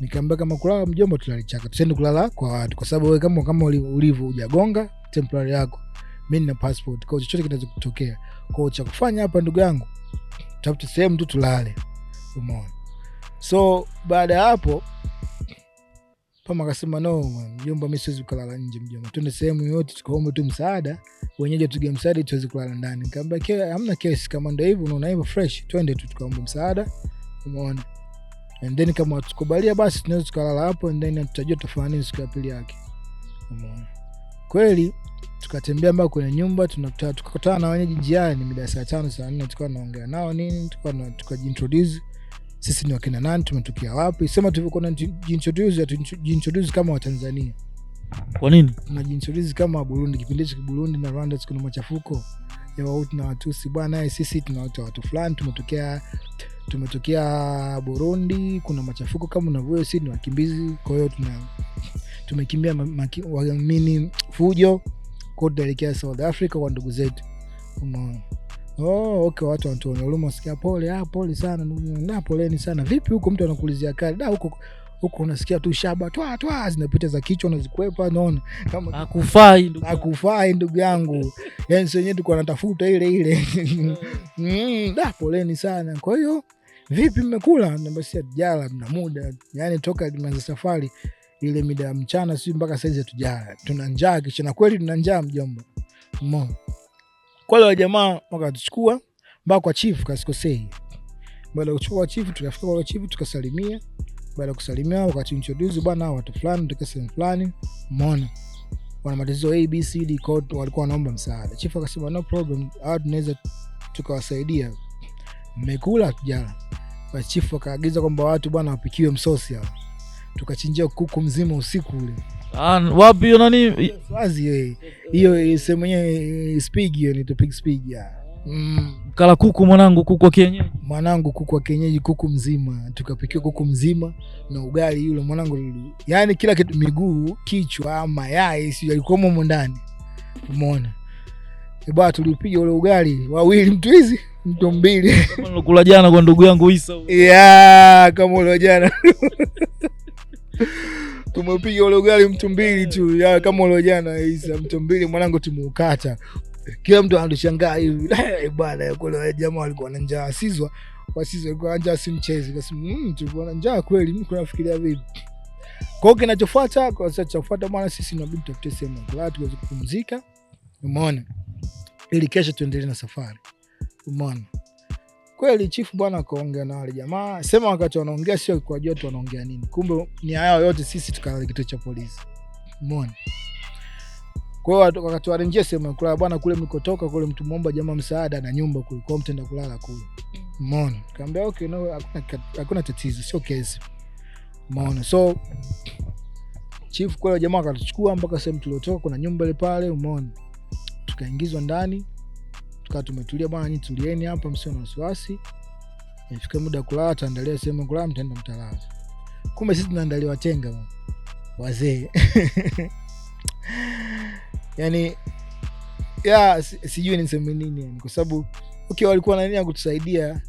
Nikamwambia kama kulala mjomba tulale chaka, tusende kulala kwa watu, kwa sababu wewe kama ulivyo hujagonga temporary yako, mimi na passport, kwa chochote kinaweza kutokea. Kwa cha kufanya hapa ndugu yangu, tutafute sehemu tu tulale. Umeona, so baada ya hapo Pama akasema no mjomba, mimi siwezi kulala nje mjomba, twende sehemu yote tukaombe tu msaada, wenyewe tugee msaada tuweze kulala ndani. Nikamwambia hamna kesi, kama ndio hivyo unaona hivyo fresh, twende tu tukaombe msaada. Umeona, and then kama tukubalia basi tunaweza tukalala hapo, and then tutajua tufanye nini siku ya pili yake. Umeona, kweli tukatembea mpaka kwenye nyumba, tukakutana na wenyeji njiani mida saa 5 saa 4, tukawa naongea nao nini, tukajiintroduce sisi ni wakina nani, tumetokea wapi. Sema tulikuwa tunajiintroduce kama wa Tanzania. Kwa nini? Tunajiintroduce kama wa Burundi, kipindi cha Burundi na Rwanda kuna machafuko ya Wahutu na Watusi bwana. Sisi tunaitwa watu fulani, tumetokea Burundi, kuna machafuko kama unavyo, sisi ni wakimbizi, kwa hiyo tumekimbia waamini fujo kwa kuelekea South Africa kwa ndugu zetu. Umeona, okay, watu wanatuona huruma, sikia pole sana na poleni sana. Vipi huko mtu anakuulizia kali huko unasikia tu shaba twa zinapita za kichwa unazikwepa, unaona kama hakufai ndugu yangu, yani sio yenyewe tulikuwa tunatafuta ile poleni sana. Kwa hiyo vipi mmekula? Nambasi jala na muda, yani toka tumeanza safari ile mida ya mchana sio mpaka saizi hatujala, tuna njaa kisha, na kweli tuna njaa mjomba. Umeona, kwa hiyo jamaa wakatuchukua mpaka kwa chief kasikosei. Baada ya kuchukua chief tukafika kwa chief tukasalimia. Baada ya kusalimia wakatuintroduce bwana watu fulani kutoka sehemu fulani. Umeona, wana matatizo ABCD code, walikuwa wanaomba msaada. Chief akasema no problem, hao tunaweza tukawasaidia. Mmekula tujala. Kwa chief akaagiza kwamba watu bwana wapikiwe msosi hapa. Tukachinjia kuku mzima usiku ule. Wapi hiyo nani? Wazi hiyo sehemu yenyewe spig, hiyo ni pig spig ya. Kala kuku mwanangu, kuku wa kienyeji. Mwanangu kuku wa kienyeji, kuku mzima. Tukapikia kuku mzima na ugali yule mwanangu. Yaani kila kitu, miguu, kichwa, mayai, sio yalikuwa humo ndani. Umeona? Baba tulipiga ule ugali wawili mtu hizi, mtu mbili. Kama nilikula jana kwa ndugu yangu Isa. Kama ule jana. Tumepiga ule ugali mtu mbili tu, kama ule jana Isa mtu mbili mwanangu tumeukata. Kila mtu anashangaa hivi bwana, kule jamaa walikuwa na njaa, wasizwa walikuwa njaa, si mchezi. Kasema tulikuwa na njaa kweli, mimi nafikiria vipi. Kwa hiyo kinachofuata bwana, sisi tunabidi tutafute sehemu kulala tuweze kupumzika. Umeona, ili kesho tuendelee na safari. Umeona, kweli chief bwana akaongea na wale jamaa, sema wakati wanaongea sio kwa jua tu wanaongea nini, kumbe ni hayo yote sisi tukalala kituo cha polisi. Umeona, kwa hiyo wakati warenjea sema kulala bwana, kule mlikotoka kule mtu muomba jamaa msaada na nyumba kule, kwa mtenda kulala kule. Umeona, kaambia okay, no, hakuna tatizo, sio kesi. Umeona, so chief kwa jamaa akatuchukua mpaka sehemu tuliotoka, kuna nyumba ile pale. Umeona, tukaingizwa ndani, tukawa tumetulia bwana, nyinyi tulieni hapa, msio na wasiwasi, ifika muda kulala taandalia sehemu kulala, mtaenda mtalala. Kumbe sisi tunaandaliwa tenga wazee. Yani sijui niseme nini yani, kwa sababu okay walikuwa na nia kutusaidia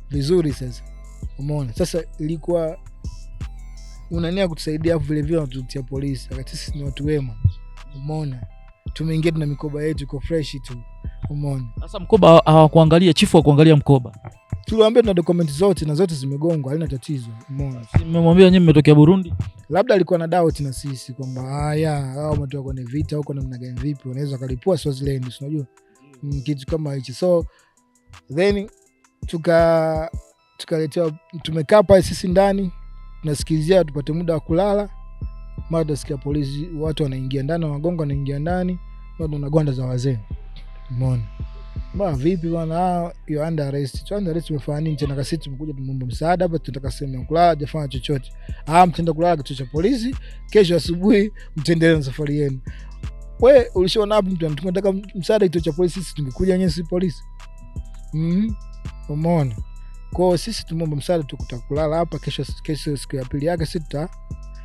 vizuri. Sasa umeona, sasa ilikuwa unania kutusaidia afu vile vile wanatutia polisi, wakati sisi ni watu wema. Umeona, tumeingia na mikoba yetu iko fresh tu. Umeona, sasa mkoba hawakuangalia, chifu hakuangalia mkoba. Tuliwaambia tuna dokumenti zote na zote zimegongwa, halina tatizo. Umeona, nimemwambia nyinyi mmetokea Burundi, labda alikuwa na doubt na sisi kwamba hao wametoka kwenye vita huko namna gani, vipi wanaweza kalipua Swaziland, unajua kitu kama hicho. So then tukaletea, tumekaa pale sisi ndani tunasikilizia tupate muda wa kulala. Mara tusikia polisi, watu wanaingia ndani, wagonga wanaingia ndani, watu wanagonda za wazee. Umeona, mbona vipi bwana, you under arrest. Under arrest umefanya nini tena? Kasi tumekuja tumuombe msaada hapa, tunataka sehemu ya kulala, hajafanya chochote. Mtenda kulala kituo cha polisi, kesho asubuhi mtaendelea na safari yenu. we ulishaona hapo mtu tunataka msaada kituo cha polisi, sisi tungekuja wenyewe, si polisi. Umeona? Kwa sisi tumeomba msaada, tutakulala hapa, kesho siku ya pili yake sisi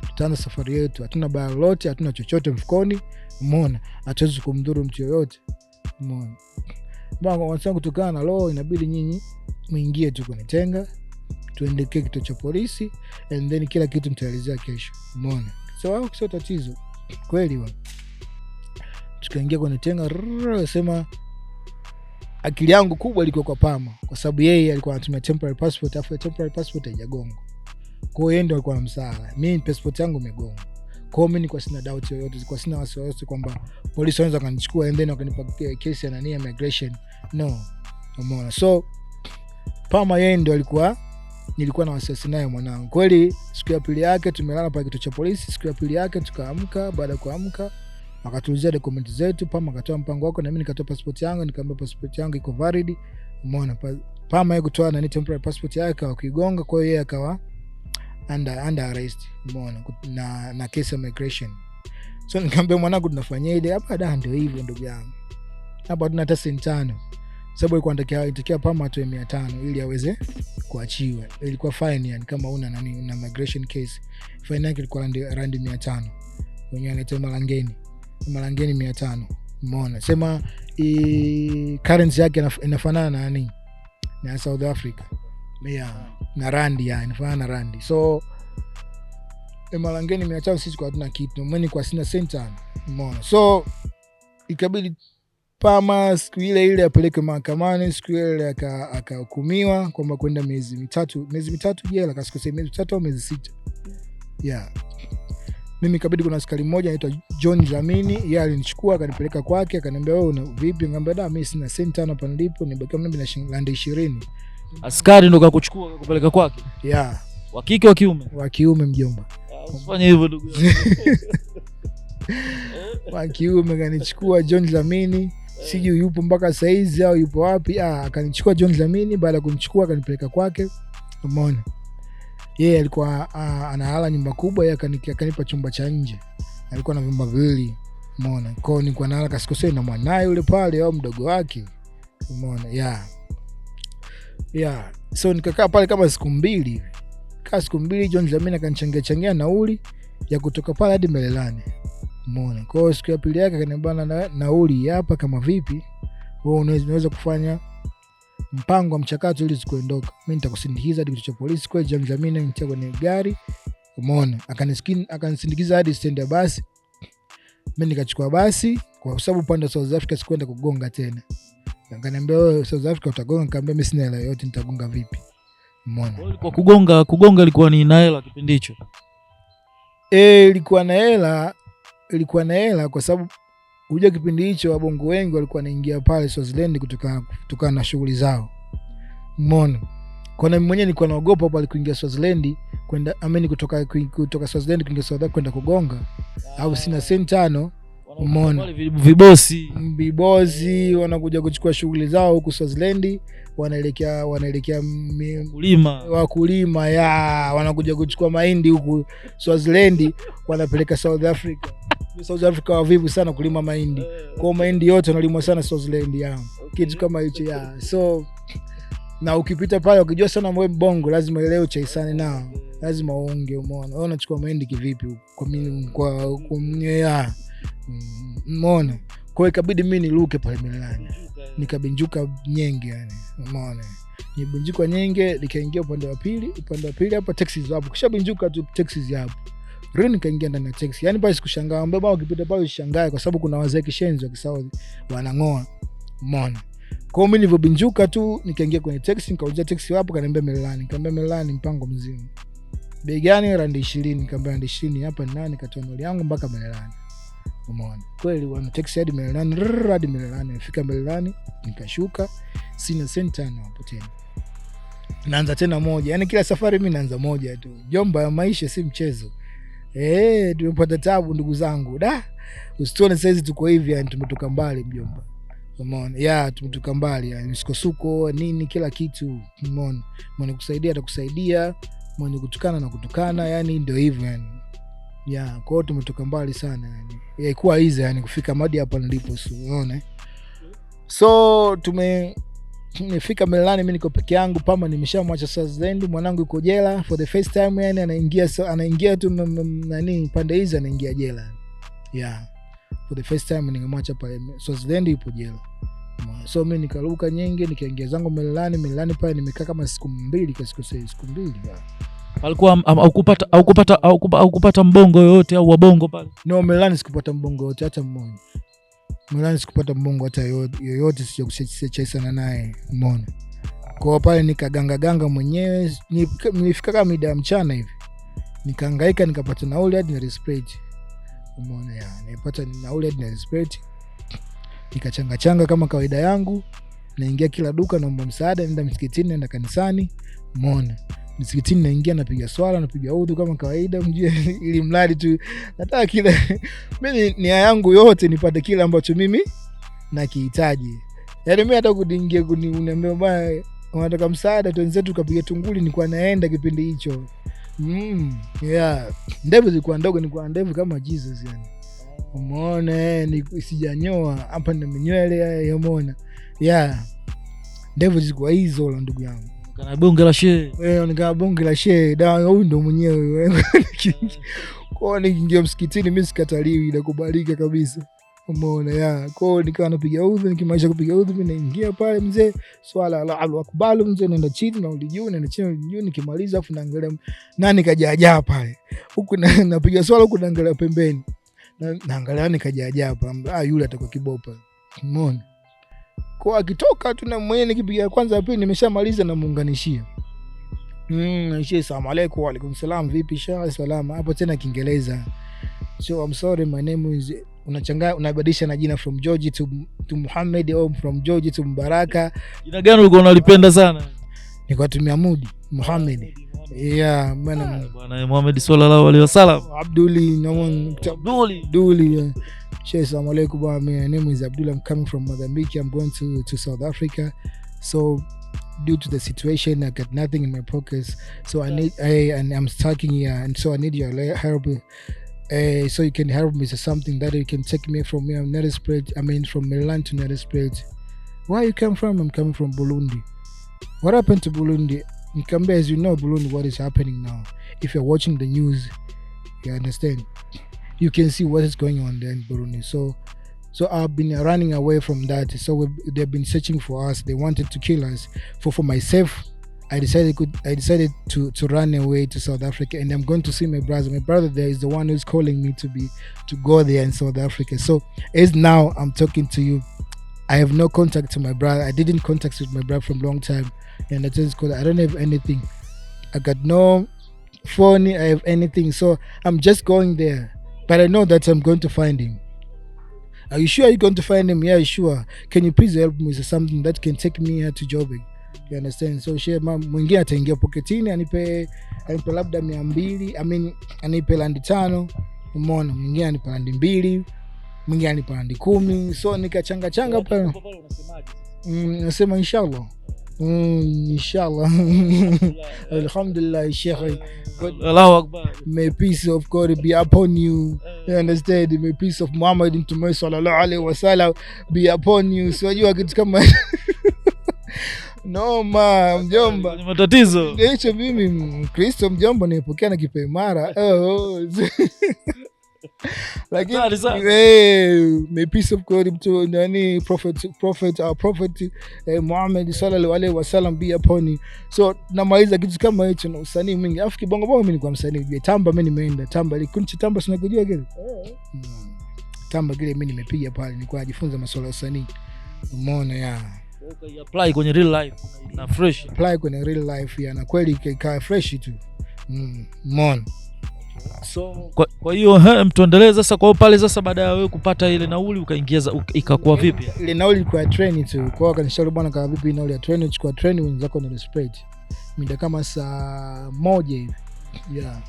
tutaanza safari yetu. Hatuna baya lolote, hatuna chochote mfukoni. Umeona? Hatuwezi kumdhuru mtu yoyote. Umeona? Bwana wanasema kutokana na law inabidi nyinyi muingie tu kwenye tenga, tuendekee kituo cha polisi, and then kila kitu mtaelezea kesho. Umeona? So sio tatizo. Kweli bwana. Tukaingia kwenye tenga, sema akili yangu kubwa ilikuwa kwa Pama, kwa sababu yeye alikuwa anatumia temporary passport, afu temporary passport haijagonga. Kwa hiyo yeye ndio alikuwa msaala. Mimi passport yangu imegonga. Kwa hiyo mimi nilikuwa sina doubt yoyote, nilikuwa sina wasiwasi kwamba polisi wanaweza kanichukua and then wakanipa kesi ya nani ya migration. No. Umeona? So Pama yeye ndio nilikuwa na wasiwasi naye mwanangu. Kweli siku ya pili yake tumelala pale kituo cha polisi. Siku ya pili yake tukaamka, baada ya kuamka akatulizia dokumenti zetu. Pama akatoa mpango wako na mimi nikatoa passport yangu, nikamwambia passport yangu iko valid. Umeona? Pama yeye kutoa nani temporary passport yake akakigonga, kwa hiyo yeye akawa under arrest. Umeona? Na case of migration. So nikamwambia mwanangu tunafanyaje hapa? Ndio hivyo ndugu yangu, hapa tuna hata senti 5, sababu ilikuwa inatakiwa Pama atoe 500 ili aweze kuachiwa. Ilikuwa fine, yani kama una migration case fine yake ilikuwa randi 500, wenyewe anaita malangeni 500. Umeona? Sema currency yake inafanana na nani, na South Africa. Na randi inafanana na randi. So malangeni 500 sisi kwa hatuna kitu, mimi kwa sina senti 5. Umeona? So ikabidi Pama siku ile apeleke mahakamani. Siku ile akahukumiwa kwamba kwenda miezi mitatu jela, kasikose miezi 3 au miezi 6. Mimi ikabidi kuna askari mmoja anaitwa John Zamini, yeye alinichukua akanipeleka kwake, akaniambia wewe una vipi? Ngambia mimi sina senti 5 hapa nilipo, nibakia mimi na shilingi 20. Askari ndo akakuchukua akakupeleka kwake? Wa kike wa kiume? Wa kiume mjomba. Usifanye hivyo ndugu. Wa kiume kanichukua John Zamini. Sijui yupo mpaka saizi au yupo wapi. Akanichukua John Zamini, baada ya kunichukua akanipeleka kwake. Umeona? Yeye alikuwa analala nyumba kubwa, yeye akanipa chumba cha nje. Alikuwa na vyumba viwili. Umeona? Kwa hiyo nilikuwa nalala kasikosei na mwanae yule pale au mdogo wake. Umeona? So nikakaa pale kama siku 2. Siku 2 John Zamini akanichangia nauli ya kutoka pale hadi Merelani. Umeona? Kwa hiyo siku ya pili yake akaniambia nauli hapa, kama vipi wewe unaweza kufanya mpango wa mchakato ili sikuondoka, mimi nitakusindikiza hadi kituo cha polisi. Kwa hiyo Zamini nitia kwenye gari. Umeona? Akanisindikiza hadi stendi ya basi. Mimi nikachukua basi kwa sababu upande wa South Africa sikwenda kugonga tena. Akaniambia wewe South Africa utagonga, nikamwambia mimi sina hela yote, nitagonga vipi? Umeona? Kwa kugonga ilikuwa ni na hela kipindi hicho. Ilikuwa na hela kwa sababu unajua kipindi hicho wabongo wengi walikuwa wanaingia pale Swaziland kutoka na shughuli zao. Umeona? Kwa nini mwenyewe nilikuwa naogopa pale kuingia Swaziland kwenda kutoka Swaziland kuingia South Africa kwenda kugonga, au sina senti 5. Umeona? Vibosi wanakuja kuchukua shughuli zao huko Swaziland, wanaelekea wakulima wanakuja kuchukua mahindi huko Swaziland, wanapeleka South Africa. South Africa wavivu sana kulima mahindi. Kwa mahindi yote yanalimwa sana Swaziland kitu kama hicho So na ukipita pale ukijua sana mwe bongo lazima leo chaisane nao, lazima uonge. Umeona? Wewe unachukua mahindi kivipi huko kwa mimi Umeona? Kwa hiyo ikabidi mimi niruke pale Merelani, nikabinjuka Nyenge Umeona? Nibinjuka Nyenge, nikaingia upande wa pili hapa taxis hapo. Kisha binjuka tu taxis hapo, nikaingia ndani ya taxi. Pale sikushangaa, mbona ukipita pale ushangae kwa sababu kuna wazee kishenzi wa Kisaudi wanangoa. Umeona? Kwa hiyo mimi nilivyobinjuka tu nikaingia kwenye taxi, nikauliza taxi hapo, kaniambia Merelani. Nikamwambia Merelani mpango mzima. Bei gani? Randi 20. Nikamwambia randi 20 hapa ni nani? Nikatoa nauli yangu mpaka Merelani. Umeona? Kweli wana taxi hadi Merelani. Nifika Merelani nikashuka, sina senti 5 hapo tena. Naanza tena moja. Kila safari mimi naanza moja tu. Jomba ya maisha si mchezo. Tumepata tabu ndugu zangu. Usitone saizi tuko hivi, tumetoka mbali mjomba. Umeona? Tumetoka mbali, misukosuko nini kila kitu. Umeona? Mwenye kusaidia atakusaidia, mwenye kutukana na kutukana, ndio hivyo kwa hiyo tumetoka mbali sana ilikuwa easy yani kufika madi hapa nilipo, so unaona. So tumefika Merlani, mimi niko peke yangu, Pamba nimeshamwacha Swaziland, mwanangu yuko jela for the first time yani, anaingia tu nani pande hizi anaingia jela. Yeah. For the first time ningemwacha pale Swaziland yupo jela. So mimi nikaruka Nyenge nikaingia zangu Merlani pale nimekaa kama siku 2 kwa siku 2. Alikuwa au kupata mbongo yote au wabongo pale? No, Merlani sikupata mbongo yote hata mmoja. Merlani sikupata mbongo hata yoyote, sijakucheza naye, umeona. Kwa pale nikaganga mwenyewe, nilifika kama mida ya mchana hivi. Nikahangaika nikapata nauli hadi na respect. Umeona ya, nilipata nauli hadi na respect. Nikachanga kama kawaida yangu, naingia kila duka naomba msaada, nenda msikitini, nenda kanisani, umeona. Msikitini naingia napiga swala, napiga udhu kama kawaida, mjue ili mradi tu nataka kila mimi nia yangu yote nipate kile ambacho mimi nakihitaji. Yaani mimi hata kuingia uniambia bwana unataka msaada twenzetu kapiga tunguli, nilikuwa naenda kipindi hicho. Yeah, ndevu zilikuwa ndogo, nilikuwa ndevu kama Jesus yani. Umeona sijanyoa hapa na minywele umeona. Yeah. Ndevu zilikuwa hizo la ndugu yangu. Kana bonge la shehe. Nika bonge la shehe. Dawa huyu ndo mwenyewe. Kwa nikiingia msikitini mimi sikataliwi, nakubalika kabisa. Umeona ya. Kwa nikawa napiga udhu, nikimaisha kupiga udhu mimi naingia pale mzee, swala Allahu akbar mzee, naenda chini na ulijuu, naenda chini juu, nikimaliza afu naangalia nani kajaajaa pale. Huku napiga swala huku naangalia pembeni. Naangalia nikajaajaa hapa. Yule atakuwa kibopa. Umeona? Kwa akitoka tu na mwenye nikipiga kwanza pili nimeshamaliza na muunganishia. Sheikh salamu alaykum wa alaykum salam, vipi Sheikh? Salama. Hapo tena Kiingereza. So I'm sorry, my name is, unabadilisha na jina from George to Muhammad au from George to Mbaraka. Jina gani ulikuwa unalipenda sana? Nikatumia Mudi Muhammad. Yeah, bwana Muhammad sallallahu alaihi wasallam. Abduli. Sheikh salamu alaykum, my name is Abdullah, I'm coming from Mozambique, I'm going to South Africa. So due to the situation I got nothing in my pockets, so and I'm stuck here, and so I need your help. So you can help me to something that you can take me from here, from Milan to Nelspruit. Where you come from? I'm coming from Burundi. What happened to Burundi? As you know, Burundi, what is happening now? If you're watching the news, you understand. You can see what is going on there in Burundi. So I've been running away from that. So they've been searching for us. They wanted to kill us. For myself, I decided to run away to South Africa, and I'm going to see my brother. My brother there is the one who's calling me to go there in South Africa. So as now I'm talking to you, I have no contact to my brother. I didn't contact with my brother from a long time, and because I don't have anything. I got no phone. I have anything. So I'm just going there, but I know that I'm going to find him. Are you sure you're going to find him? Yeah, sure. Can you please help me with something that can take me here to Joburg? You understand? So mwingine ataingia pocketini anipe labda 200, anipe landi 5, umeona, mwingine anipe landi 2, mwingine anipe landi 10. So nikachanga pale. Nasema inshallah. Inshallah. Alhamdulillah, Sheikh. Allahu Akbar. May peace of God be upon you. You understand? May peace of Muhammad Mtume sallallahu alaihi wasallam be upon you. So you kitu kama no mjomba. Ni matatizo. Hicho mimi Kristo mjomba nipokea na kipaimara. Lakini may peace of God to nani prophet Muhammad sallallahu alaihi wasallam be upon you. So namaliza kitu kama hicho na usanii mwingi. Afu kibongo bongo mimi ni kwa msanii ujue Tamba, mimi nimeenda Tamba ile kunchi Tamba sinakujua kile. Tamba kile mimi nimepiga pale, nilikuwa najifunza masuala ya usanii. Umeona ya. Okay, apply kwenye real life na fresh. Apply kwenye real life ya na kweli ikae fresh tu. Umeona. So kwa hiyo mtuendelee sasa. Kwa pale sasa baada ya wewe kupata ile nauli ukaingiza ikakuwa vipi? Ile nauli ilikuwa train tu. Kwa kanishauri bwana, kama vipi nauli ya train, uchukua train wenzako na respect. Mida kama saa 1 hivi. Yeah.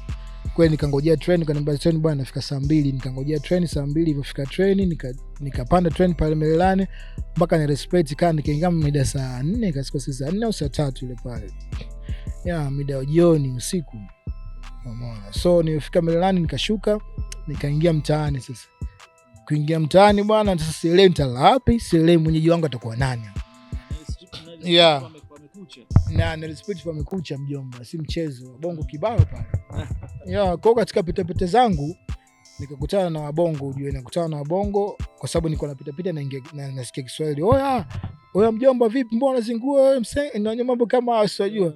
Kwa nikangojea train, kaniambia train bwana nafika saa 2, nikangojea train saa 2 ilipofika train nikapanda train pale Merlane mpaka ni respect kana nikaingia mida saa 4 kasiko saa 4 au saa 3 ile pale. Yeah, mida jioni usiku. Umeona. So nilifika Merlane nikashuka, nikaingia mtaani sasa. kuingia mtaani bwana, sasa sielewi nitala wapi, sielewi mwenyeji wangu atakuwa nani. Yeah. Na nilispiti pamekucha mjomba, si mchezo, bongo kibao pale. Yeah, kwa katika pita zangu nikakutana na wabongo, ujue nakutana na wabongo kwa sababu niko napita na nasikia Kiswahili. Oya mjomba vipi, mbona zingua wewe msee, na mambo kama usijua.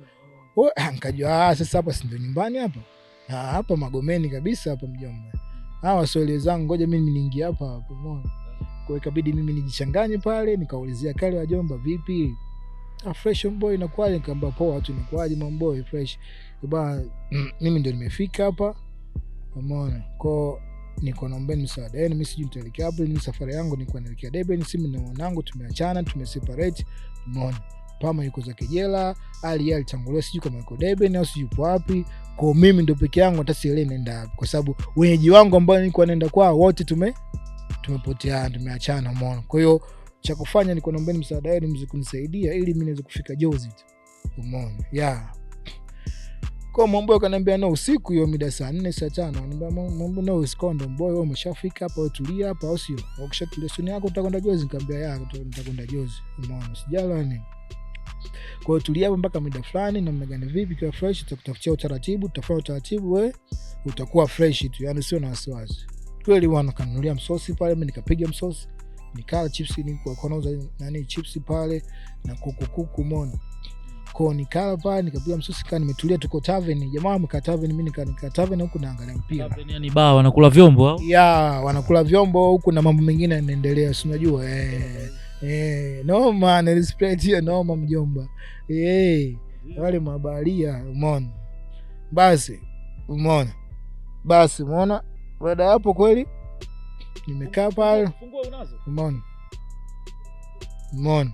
Nikajua sasa hapa si ndio nyumbani hapa. Hapa Magomeni kabisa hapa mjomba. Waswahili zangu ngoja mimi niingie hapa umeona. Kwa ikabidi mimi nijichanganye pale, nikaulizia kale wajomba vipi? Fresh boy inakuaje? Nikamwambia poa tu, inakuaje mambo fresh. Baba mimi ndio nimefika hapa. Umeona? Kwa niko naombeni msaada. Mimi sijui nitaelekea hapo, ni safari yangu nilikuwa naelekea Deben, simu na mwanangu tumeachana, tumeseparate. Umeona? Pama yuko za Kejela, Ali alitangulia sijui kama yuko Deben au sijui yupo wapi. Kwa mimi ndio peke yangu hata sielewi naenda wapi kwa sababu wenyeji wangu ambao nilikuwa naenda kwao wote tumepotea, tumeachana. Umeona? Kwa hiyo cha kufanya niko naombeni msaada wenu mzee kunisaidia ili mimi niweze kufika Jozi. Umeona? Yeah. Kwa mambo akaniambia no usiku hiyo mida saa 4 saa 5. Ananiambia mambo no usikonde boy, wewe umeshafika hapa, wewe tulia hapa au sio? Ukishatulia suni yako utakwenda Jozi. Nikamwambia nitakwenda Jozi. Umeona? Sijala nini. Kwa hiyo tulia hapa mpaka mida fulani, namna gani vipi kwa fresh, tutakutafutia utaratibu, tutafanya utaratibu, wewe utakuwa fresh tu, yani sio na wasiwasi. Kweli wana kanunulia msosi pale, mimi nikapiga msosi, nikala chips, nilikuwa konauza chips pale na kuku mona. Kwa nikala pale nikapiga msosi, kana nimetulia, tuko tavern, jamaa mka tavern, mimi nika tavern huko naangalia mpira. Tavern yani bar, wanakula vyombo au? Yeah, wanakula vyombo huko na mambo mengine yanaendelea, si unajua no man, respect here no mjomba. Wale mabaharia, umeona? Basi umeona? Baada hapo kweli nimekaa pale. Fungua unazo? Umeona?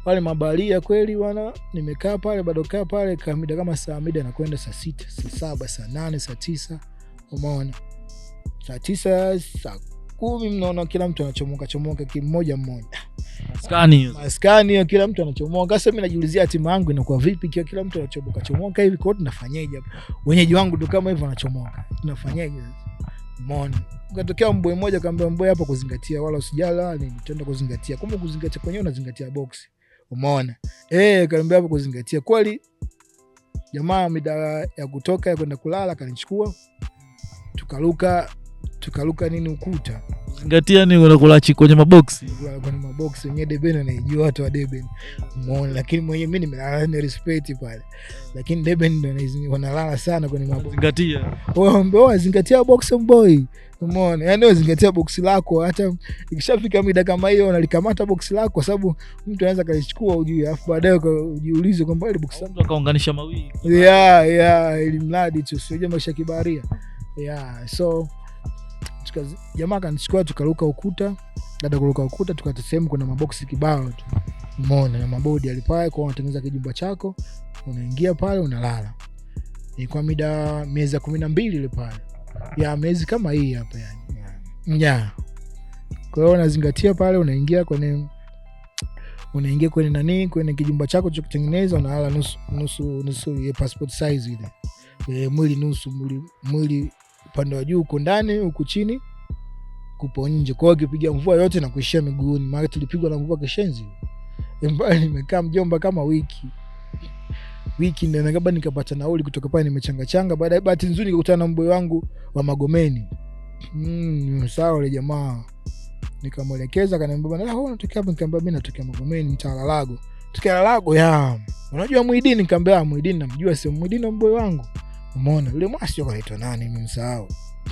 Wale mabaharia kweli bwana, nimekaa pale, bado kaa pale kamida kama saa mida nakwenda saa 6, saa 7, saa 8, saa 9. Umeona? Saa 9, saa 10 mnaona kila mtu anachomoka kimoja. Maskani hiyo kila mtu anachomoka. Sasa mimi najiulizia timu yangu inakuwa vipi kila mtu anachomoka hivi, kwa tunafanyaje hapa? Wenyeji wangu ndio kama hivyo wanachomoka. Tunafanyaje sasa? Umeona? Ukatokea mboy mmoja akamwambia mboy hapa kuzingatia wala usijala, nitaenda kuzingatia. Kumbe kuzingatia kwenyewe unazingatia box. Umeona? Kaambia hapo kuzingatia. Kweli jamaa mida ya kutoka ya kwenda kulala kanichukua. Tukaruka nini ukuta. Zingatia ni unakula kwenye maboksi. Kwenye maboksi yenyewe Deben anaijua watu wa Deben. Umeona? Lakini mwenyewe mimi nimelala na respect pale. Lakini Deben ndio wanalala sana kwenye maboksi. Zingatia. Wewe zingatia box boy. Umeona? Yaani wewe zingatia box lako, hata ikishafika mida kama hiyo unalikamata box lako kwa sababu mtu anaweza kalichukua ujue, afu baadaye ujiulize kwamba ile box langu akaunganisha mawili. Yeah, ili mradi tu sio maisha kibaharia. Yeah, so jamaa kanichukua tukaruka ukuta. Baada ya kuruka ukuta tukatesema kuna maboksi kibao tu. Umeona? Na mabodi alipae kwa unatengeneza kijumba chako, unaingia pale unalala. Ilikuwa mida miezi 12 ile pale. Ya miezi kama hii hapa yani. Yeah. Kwa hiyo unazingatia pale, unaingia kwenye kwenye kijumba chako cha kutengeneza, unalala nusu ya passport size ile. Mwili nusu, mwili upande wa juu huko ndani, huko chini kupo nje. Kwa hiyo kipiga mvua yote na kuishia miguuni. Maana tulipigwa na mvua kishenzi. Mbali nimekaa mjomba kama wiki ndio nakaba nikapata nauli kutoka pale, nimechanga. Baada ya bahati nzuri nikakutana na mboy wangu wa Magomeni. Sawa ile jamaa. Nikamwelekeza, akaniambia bwana wewe unatokea hapa? Nikamwambia mimi natokea Magomeni mtaa Lago. Tokea Lago ya. Unajua Muidini? Nikamwambia Muidini namjua, sio Muidini na mboy wangu. Umeona? Yule mwasi yako anaitwa nani? Mimi msahau.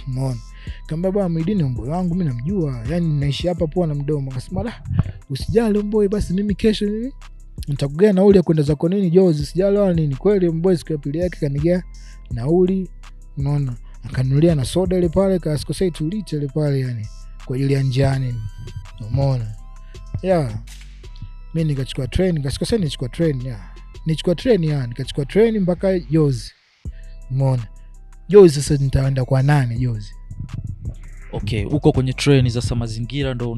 Umeona? Nikamwambia bwana Muidini na mboy wangu mimi namjua. Yaani naishi hapa Poa na Mdomo. Akasema usijali mboy, basi mimi kesho nitakugea nauli ya kwenda zako nini Jozi, sijali wala nini. Kweli mboy siku ya pili yake kanigea nauli. Unaona? Akanunulia na soda ile pale, kasikosei 2 lita ile pale yani kwa ajili ya njiani. Umeona? Yeah. Mimi nikachukua train, nikasikosei nichukua train nichukua train mpaka Jozi. Umeona? Jozi sasa nitaenda kwa nani Jozi? Okay, uko kwenye train sasa, mazingira ndo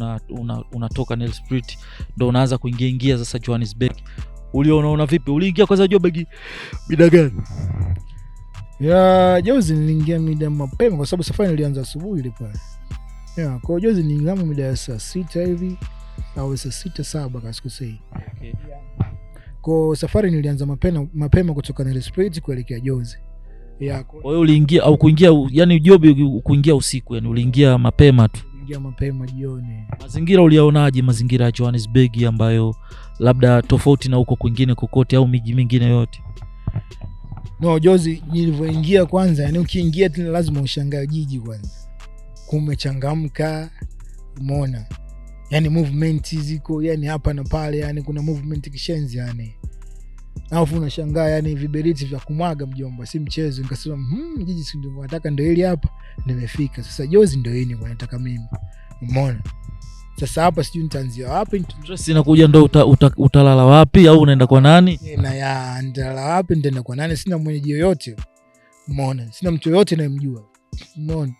unatoka Nelspruit ndo unaanza kuingia sasa Johannesburg. Uliona vipi? Uliingia kwanza Joburg mida gani? Jozi niliingia mida mapema kwa sababu safari ilianza asubuhi ile pale. Yeah, kwa Jozi ni kama mida ya saa 6 hivi au saa 6-7 kasikosei. Okay. Kwa safari nilianza mapema kutoka Nile Street kuelekea Jozi. Yeah, kwa hiyo uliingia au kuingia, yani job kuingia usiku, yani uliingia mapema tu? Uliingia mapema jioni. Mazingira ulionaje, mazingira ya Johannesburg ambayo labda tofauti na huko kwingine kokote au miji mingine yote? No, Jozi nilivyoingia kwanza, yani ukiingia tena lazima ushangae jiji kwanza. Kumechangamka, umeona? Yani movement ziko yani hapa na pale, yani kuna movement kishenzi yani. Alafu unashangaa yani viberiti vya kumwaga mjomba, si mchezo. Nikasema jiji si ndio nataka, ndio hili hapa nimefika. Sasa Jozi ndio hii nilikuwa nataka mimi. Umeona? Sasa hapa sijui nitaanzia wapi, stress inakuja, ndo utalala wapi au unaenda kwa nani? Na ya ndala wapi, nitaenda kwa nani? Sina mwenyeji yoyote. Umeona? Sina mtu yoyote ninayemjua. Umeona?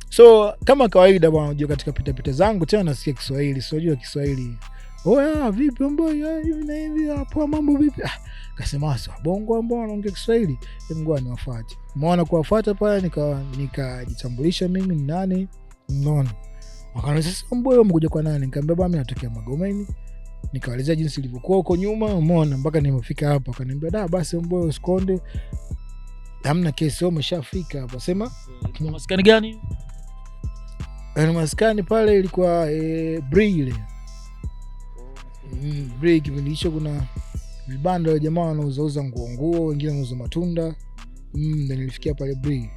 So kama kawaida bwana, unajua katika pita zangu tena nasikia Kiswahili, sijui Kiswahili. Oya vipi mbona hivi na hivi hapo, mambo vipi? Kasema sasa bongo ambao wanaongea Kiswahili, ngoja niwafuate. Umeona, kuwafuata pale nikajitambulisha mimi ni nani. Umeona? Wakaniambia sasa mbona umekuja kwa nani? Nikamwambia bwana mimi natokea Magomeni. Nikaelezea jinsi ilivyokuwa huko nyuma, umeona, mpaka nimefika hapa. Akaniambia da basi mbona usikonde, hamna kesi, umeshafika hapa. Sema maskani gani? Maskani pale ilikuwa Brile. Brile kipindi hicho kuna vibanda vya jamaa wanaouza nguo, wengine wanauza matunda. Ndio nilifikia pale Brile.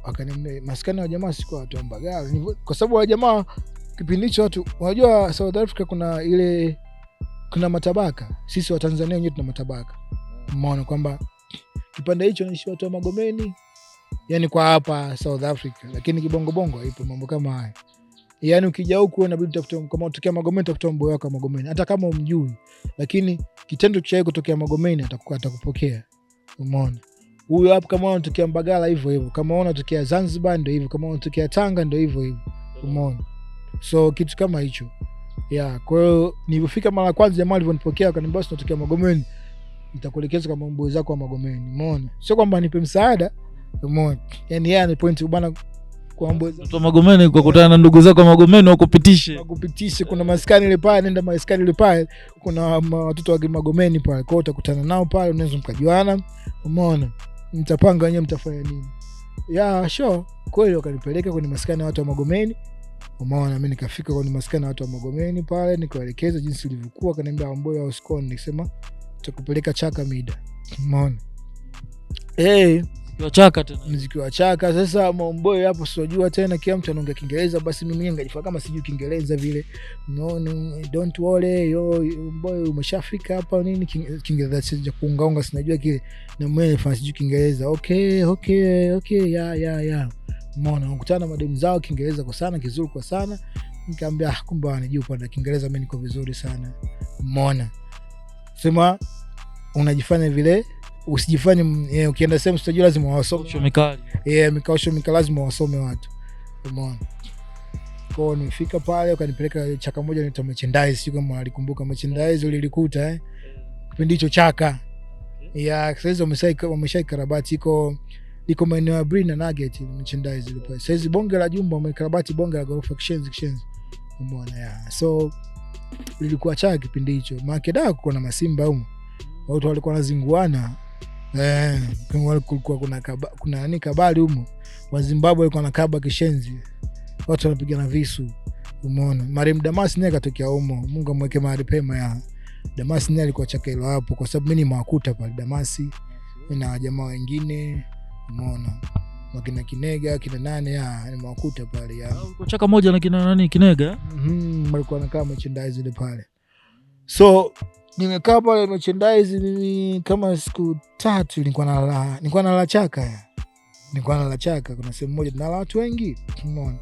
Akaniambia maskani wa jamaa sikuwa watu wa Mbagala, kwa sababu wa jamaa kipindi hicho watu unajua South Africa kuna matabaka. Sisi wa Tanzania wenyewe tuna matabaka. Umeona kwamba kipande hicho ni watu wa Magomeni, yani kwa hapa South Africa, lakini kibongo haipo mambo kama haya. Yani ukija huku inabidi utafute, kama utokea Magomeni utafuta mambo yako Magomeni, hata kama umjui, lakini kitendo cha yeye kutokea Magomeni atakupokea. Umeona? Huyo hapo kama unatokea Mbagala hivyo, kama unatokea Zanzibar ndio hivyo, kama unatokea Tanga ndio hivyo. Umeona? So kitu kama hicho. Yeah, kwa hiyo nilipofika mara kwanza jamaa alivyonipokea akaniambia basi natokea Magomeni, nitakuelekeza kama mambo zako wa Magomeni. Umeona? Sio kwamba nipe msaada. Umeona? Yani yeye ana point bwana kwa mambo za Magomeni, kwa kukutana na ndugu zako wa Magomeni wakupitishe. Kuna maskani ile pale, nenda maskani ile pale, kuna watoto wa Magomeni pale. Kwa hiyo utakutana nao pale, unaweza mkajuana. Umeona? Mtapanga wenyewe mtafanya nini. Yeah, sure. Kwa hiyo wakanipeleka kwenye maskani ya watu wa Magomeni. Umeona? Mimi nikafika kwenye maskani ya watu wa Magomeni pale, nikawaelekeza jinsi ilivyokuwa. Akaniambia amboya usikoni, nikisema tutakupeleka Chaka Mida. Umeona? Kwa Chaka tena. Muziki wa Chaka. Sasa mamboyo hapo sijua tena, kila mtu anaongea Kiingereza, basi mimi ngajifanya kama sijui Kiingereza vile. No, don't worry, yo boy umeshafika hapa nini, Kiingereza cha kuungaunga sinajua kile, na mimi nafanya sijui Kiingereza. Okay, yeah. Umeona, ukutana mademu zao Kiingereza kwa sana, kizuri kwa sana. Nikamwambia kumbe wanajua upande Kiingereza, mimi niko vizuri sana. Umeona? Sema unajifanya vile, usijifanye ukienda sehemu sijui lazima wasome mikali. Mikao lazima wasome watu. Umeona? Kwa hiyo nifika pale ukanipeleka Chaka moja inaitwa Merchandise, sio kama unalikumbuka Merchandise ulilikuta kipindi hicho Chaka. Sasa wameshaikarabati, iko maeneo ya Brina Nugget Merchandise ile pale. Sasa bonge la jumba wamekarabati, bonge la ghorofa kishenzi. Umeona? So ilikuwa Chaka kipindi hicho. Maana kuna masimba huko. Watu walikuwa wanazinguana. Kulikuwa kuna nani kabali huko. Wa Zimbabwe walikuwa nakaba kishenzi. Watu wanapigana visu. Umeona? Mariam Damas naye katokea huko. Mungu amweke mahali pema ya. Damas naye alikuwa Chaka hilo hapo, kwa sababu mimi ni makuta pale Damasi na jamaa wengine. Umeona? Wakina Kinega, kina nane ni makuta pale ya. Kwa Chaka moja na kina nani Kinega? Walikuwa wanakaa Merchandise ile pale. So nimekaa pale Merchandise mimi kama siku 3 nilikuwa nalala Chaka. Kuna sehemu moja na watu wengi. Umeona?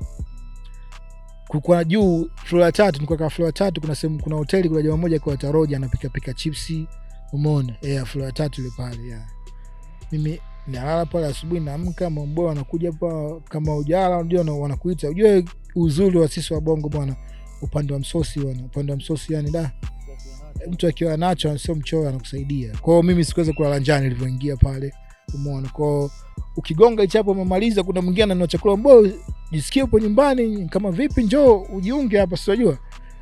Kulikuwa juu floor ya 3, nilikuwa kwa floor ya 3, kuna sehemu, kuna hoteli, kuna jamaa mmoja kwa Taroja anapika chipsi. Umeona? Floor ya 3 ile pale mimi nalala pale, asubuhi naamka mambo wanakuja hapa kama ujala ndio wanakuita. Unajua uzuri wa sisi wa Bongo bwana, upande wa msosi yani mtu akiwa nacho sio mchoyo, anakusaidia. Kwa hiyo mimi sikuweza kulala njani nilipoingia pale. Umeona? Kwa ukigonga hicho hapo umemaliza, kuna mwingine ananua chakula jisikie upo nyumbani, kama vipi njoo ujiunge hapa, si unajua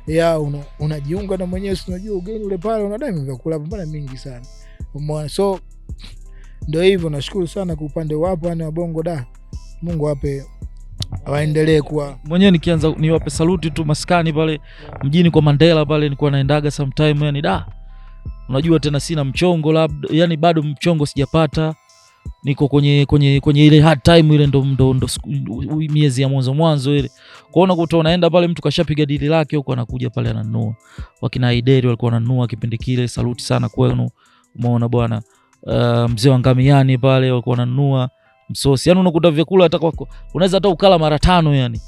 ya unajiunga na mwenyewe, si unajua ugeni ule pale unadai vyakula mbona mingi sana, umeona. So ndio hivyo, nashukuru sana kwa upande wapo wa Bongo da, Mungu ape waendelee kuwa. Mwenyewe nikianza niwape saluti tu maskani pale mjini kwa Mandela pale, nilikuwa naendaga sometime, yani da unajua tena sina mchongo, labda yani bado mchongo sijapata, niko kwenye ile hard time ile, ndo miezi ya mwanzo ile. Kwaona kuta unaenda pale mtu kashapiga dili lake huko, anakuja pale ananunua. Wakina Ideri walikuwa wananunua kipindi kile, saluti sana kwenu, umeona bwana. Mzee wa Ngamiani pale walikuwa wananunua msosi, yani unakuta vyakula hata kwako unaweza hata ukala mara 5 yani.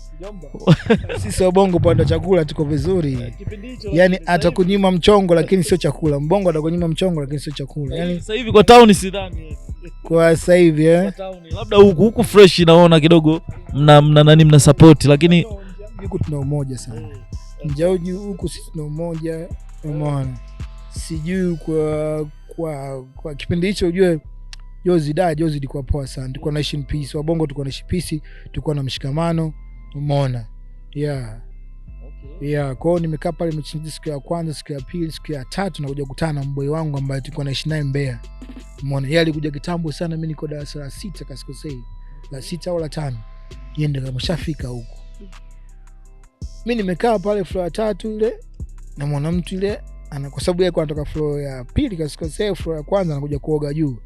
Sisi wa Bongo panda chakula tuko vizuri, yani atakunyima mchongo lakini sio chakula. Mbongo atakunyima mchongo lakini sio chakula. Yani sasa hivi kwa town sidhani, kwa sasa hivi kwa town labda huku fresh naona kidogo mna support, lakini huku tuna umoja sana. Njauji huku sisi tuna umoja, umeona. Sijui kwa kipindi hicho ujue Jozi ilikuwa poa sana, tulikuwa naishi in peace. Wa Bongo tulikuwa naishi peace, tulikuwa na mshikamano, umeona. Kwao nimekaa pale mchinji siku ya kwanza, siku ya pili, siku ya tatu, na kuja kukutana na mboi wangu ambaye tulikuwa naishi naye Mbeya, umeona. Yeye alikuja kitambo sana, mimi niko darasa la 6 kasikosei, la 6 au la 5, yeye ndio ameshafika huko. Mimi nimekaa pale floor 3 ile, na mwanamtu ile kwa sababu yeye anatoka floor ya pili kasikosei, floor ya kwanza anakuja kuoga juu.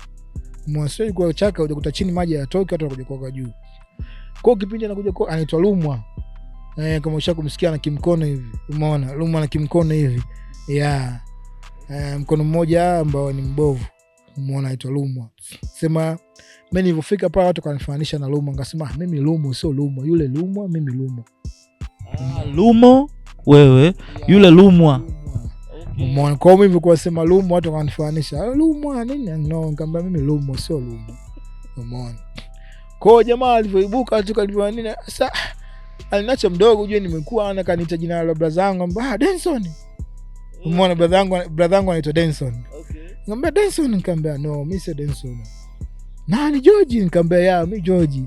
Mwasoi kwa chaka utakuta chini maji yanatoka, watu wanakuja kuoga juu. Kwa kipindi anakuja kwa anaitwa Lumwa. Kama ushakumsikia na kimkono hivi, umeona Lumwa na kimkono hivi. Mkono mmoja ambao ni mbovu, umeona anaitwa Lumwa. Sema mimi nilipofika pale watu kanifananisha na Lumwa, ngasema mimi Lumwa sio Lumwa, yule Lumwa mimi Lumwa. Lumo wewe, yule Lumwa. Umeona, kwa mimi nilikuwa sema Lumwa, watu wanifananisha Lumwa nini, no, ngamba mimi Lumwa sio Lumwa, umeona. Kwa jamaa alivyoibuka tu kalivyo nini, sasa alinacha mdogo, ujue nimekuwa ana kanita jina la brother zangu, Denson, umeona. Brother zangu anaitwa Denson, ngamba Denson, nikamwambia no, mimi si Denson. Nani George? Nikamwambia mimi George.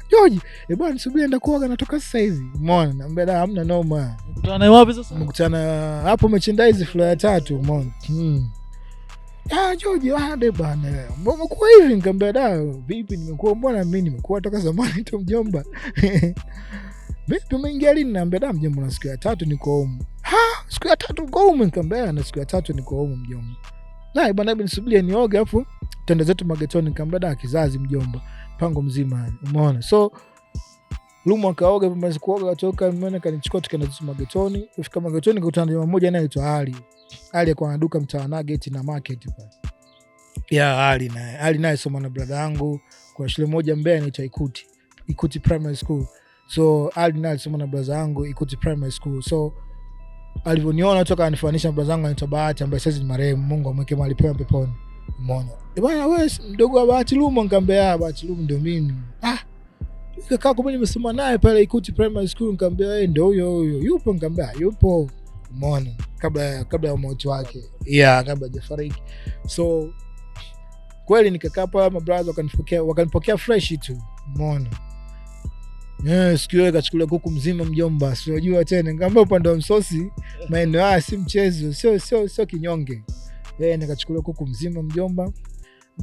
George, bwana nisubiri enda kuoga natoka sasa hivi, umeona. Niambia hamna noma. Mkutana wapi sasa? Mkutana hapo merchandise floor ya 3, umeona. George, bwana umekuwa hivi? Nikamwambia vipi nimekuwa, mbona mimi nimekuwa toka zamani tu mjomba. Vipi umeingia lini? Niambia mjomba na siku ya 3 niko home. Siku ya 3 uko home? Nikamwambia na siku ya 3 niko home mjomba. Bwana hebu nisubiri nioge afu tenda zetu magetoni. Nikamwambia kizazi mjomba, pango mzima, umeona. So Lumwa kaoga, pambazi kuoga kutoka, mimi kanichukua tukaenda magetoni. Kufika magetoni nikutana na mmoja anaitwa Ali alikuwa na duka mtaa Nugget na market pale. Ali naye soma na brother yangu kwa shule moja Mbeya inaitwa Ikuti Primary School. So Ali naye soma na brother yangu Ikuti Primary School. So alivyoniona toka anifanisha brother yangu anaitwa Bahati ambaye sasa ni marehemu, Mungu amweke mahali pema peponi, umeona. Bwana wewe mdogo wa Bahati Lumwa? Nikamwambia Bahati Lumwa ndio mimi. Kaka kwa mimi nimesoma naye pale Ikuti Primary School. Nikamwambia ndio huyo yupo? Nikamwambia yupo, umeona, kabla ya mauti wake, kabla hajafariki. So kweli nikakaa pale, mabrother wakanipokea fresh tu, umeona. Siku hiyo kachukulia kuku mzima mjomba, sijua tena. Nikamwambia upande wa msosi maeneo si mchezo, sio kinyonge. Nikachukulia kuku mzima mjomba.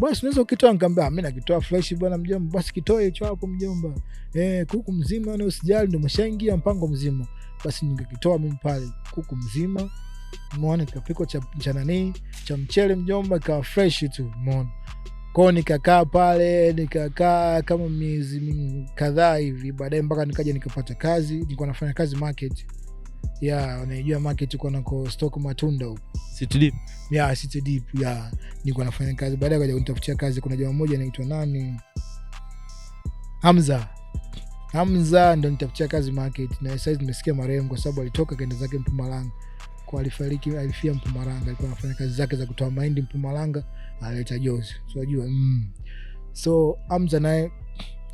Basi unaweza ukitoa? Nikamwambia mimi nakitoa fresh bwana mjomba. Basi kitoe hicho hapo mjomba. Kuku mzima na usijali, ndio umeshaingia mpango mzima. Basi nikakitoa mimi pale kuku mzima, umeona. Nikapika cha mchele mjomba, ka fresh tu, umeona. Kwa nikakaa pale, nikakaa kama miezi kadhaa hivi. Baadaye mpaka nikaja nikapata kazi, nilikuwa nafanya kazi market. Unajua market uko nako stock matunda huko City Deep. City Deep. Nilikuwa nafanya kazi. Baadaye kaja kunitafutia kazi, kuna jamaa mmoja anaitwa nani, Hamza ndio nitafutia kazi market. Na sasa nimesikia marehemu kwa sababu alitoka kaenda zake Mpumalanga. Kwa alifia Mpumalanga, alikuwa anafanya kazi zake za kutoa mahindi Mpumalanga, alileta Jozi. So unajua so Hamza naye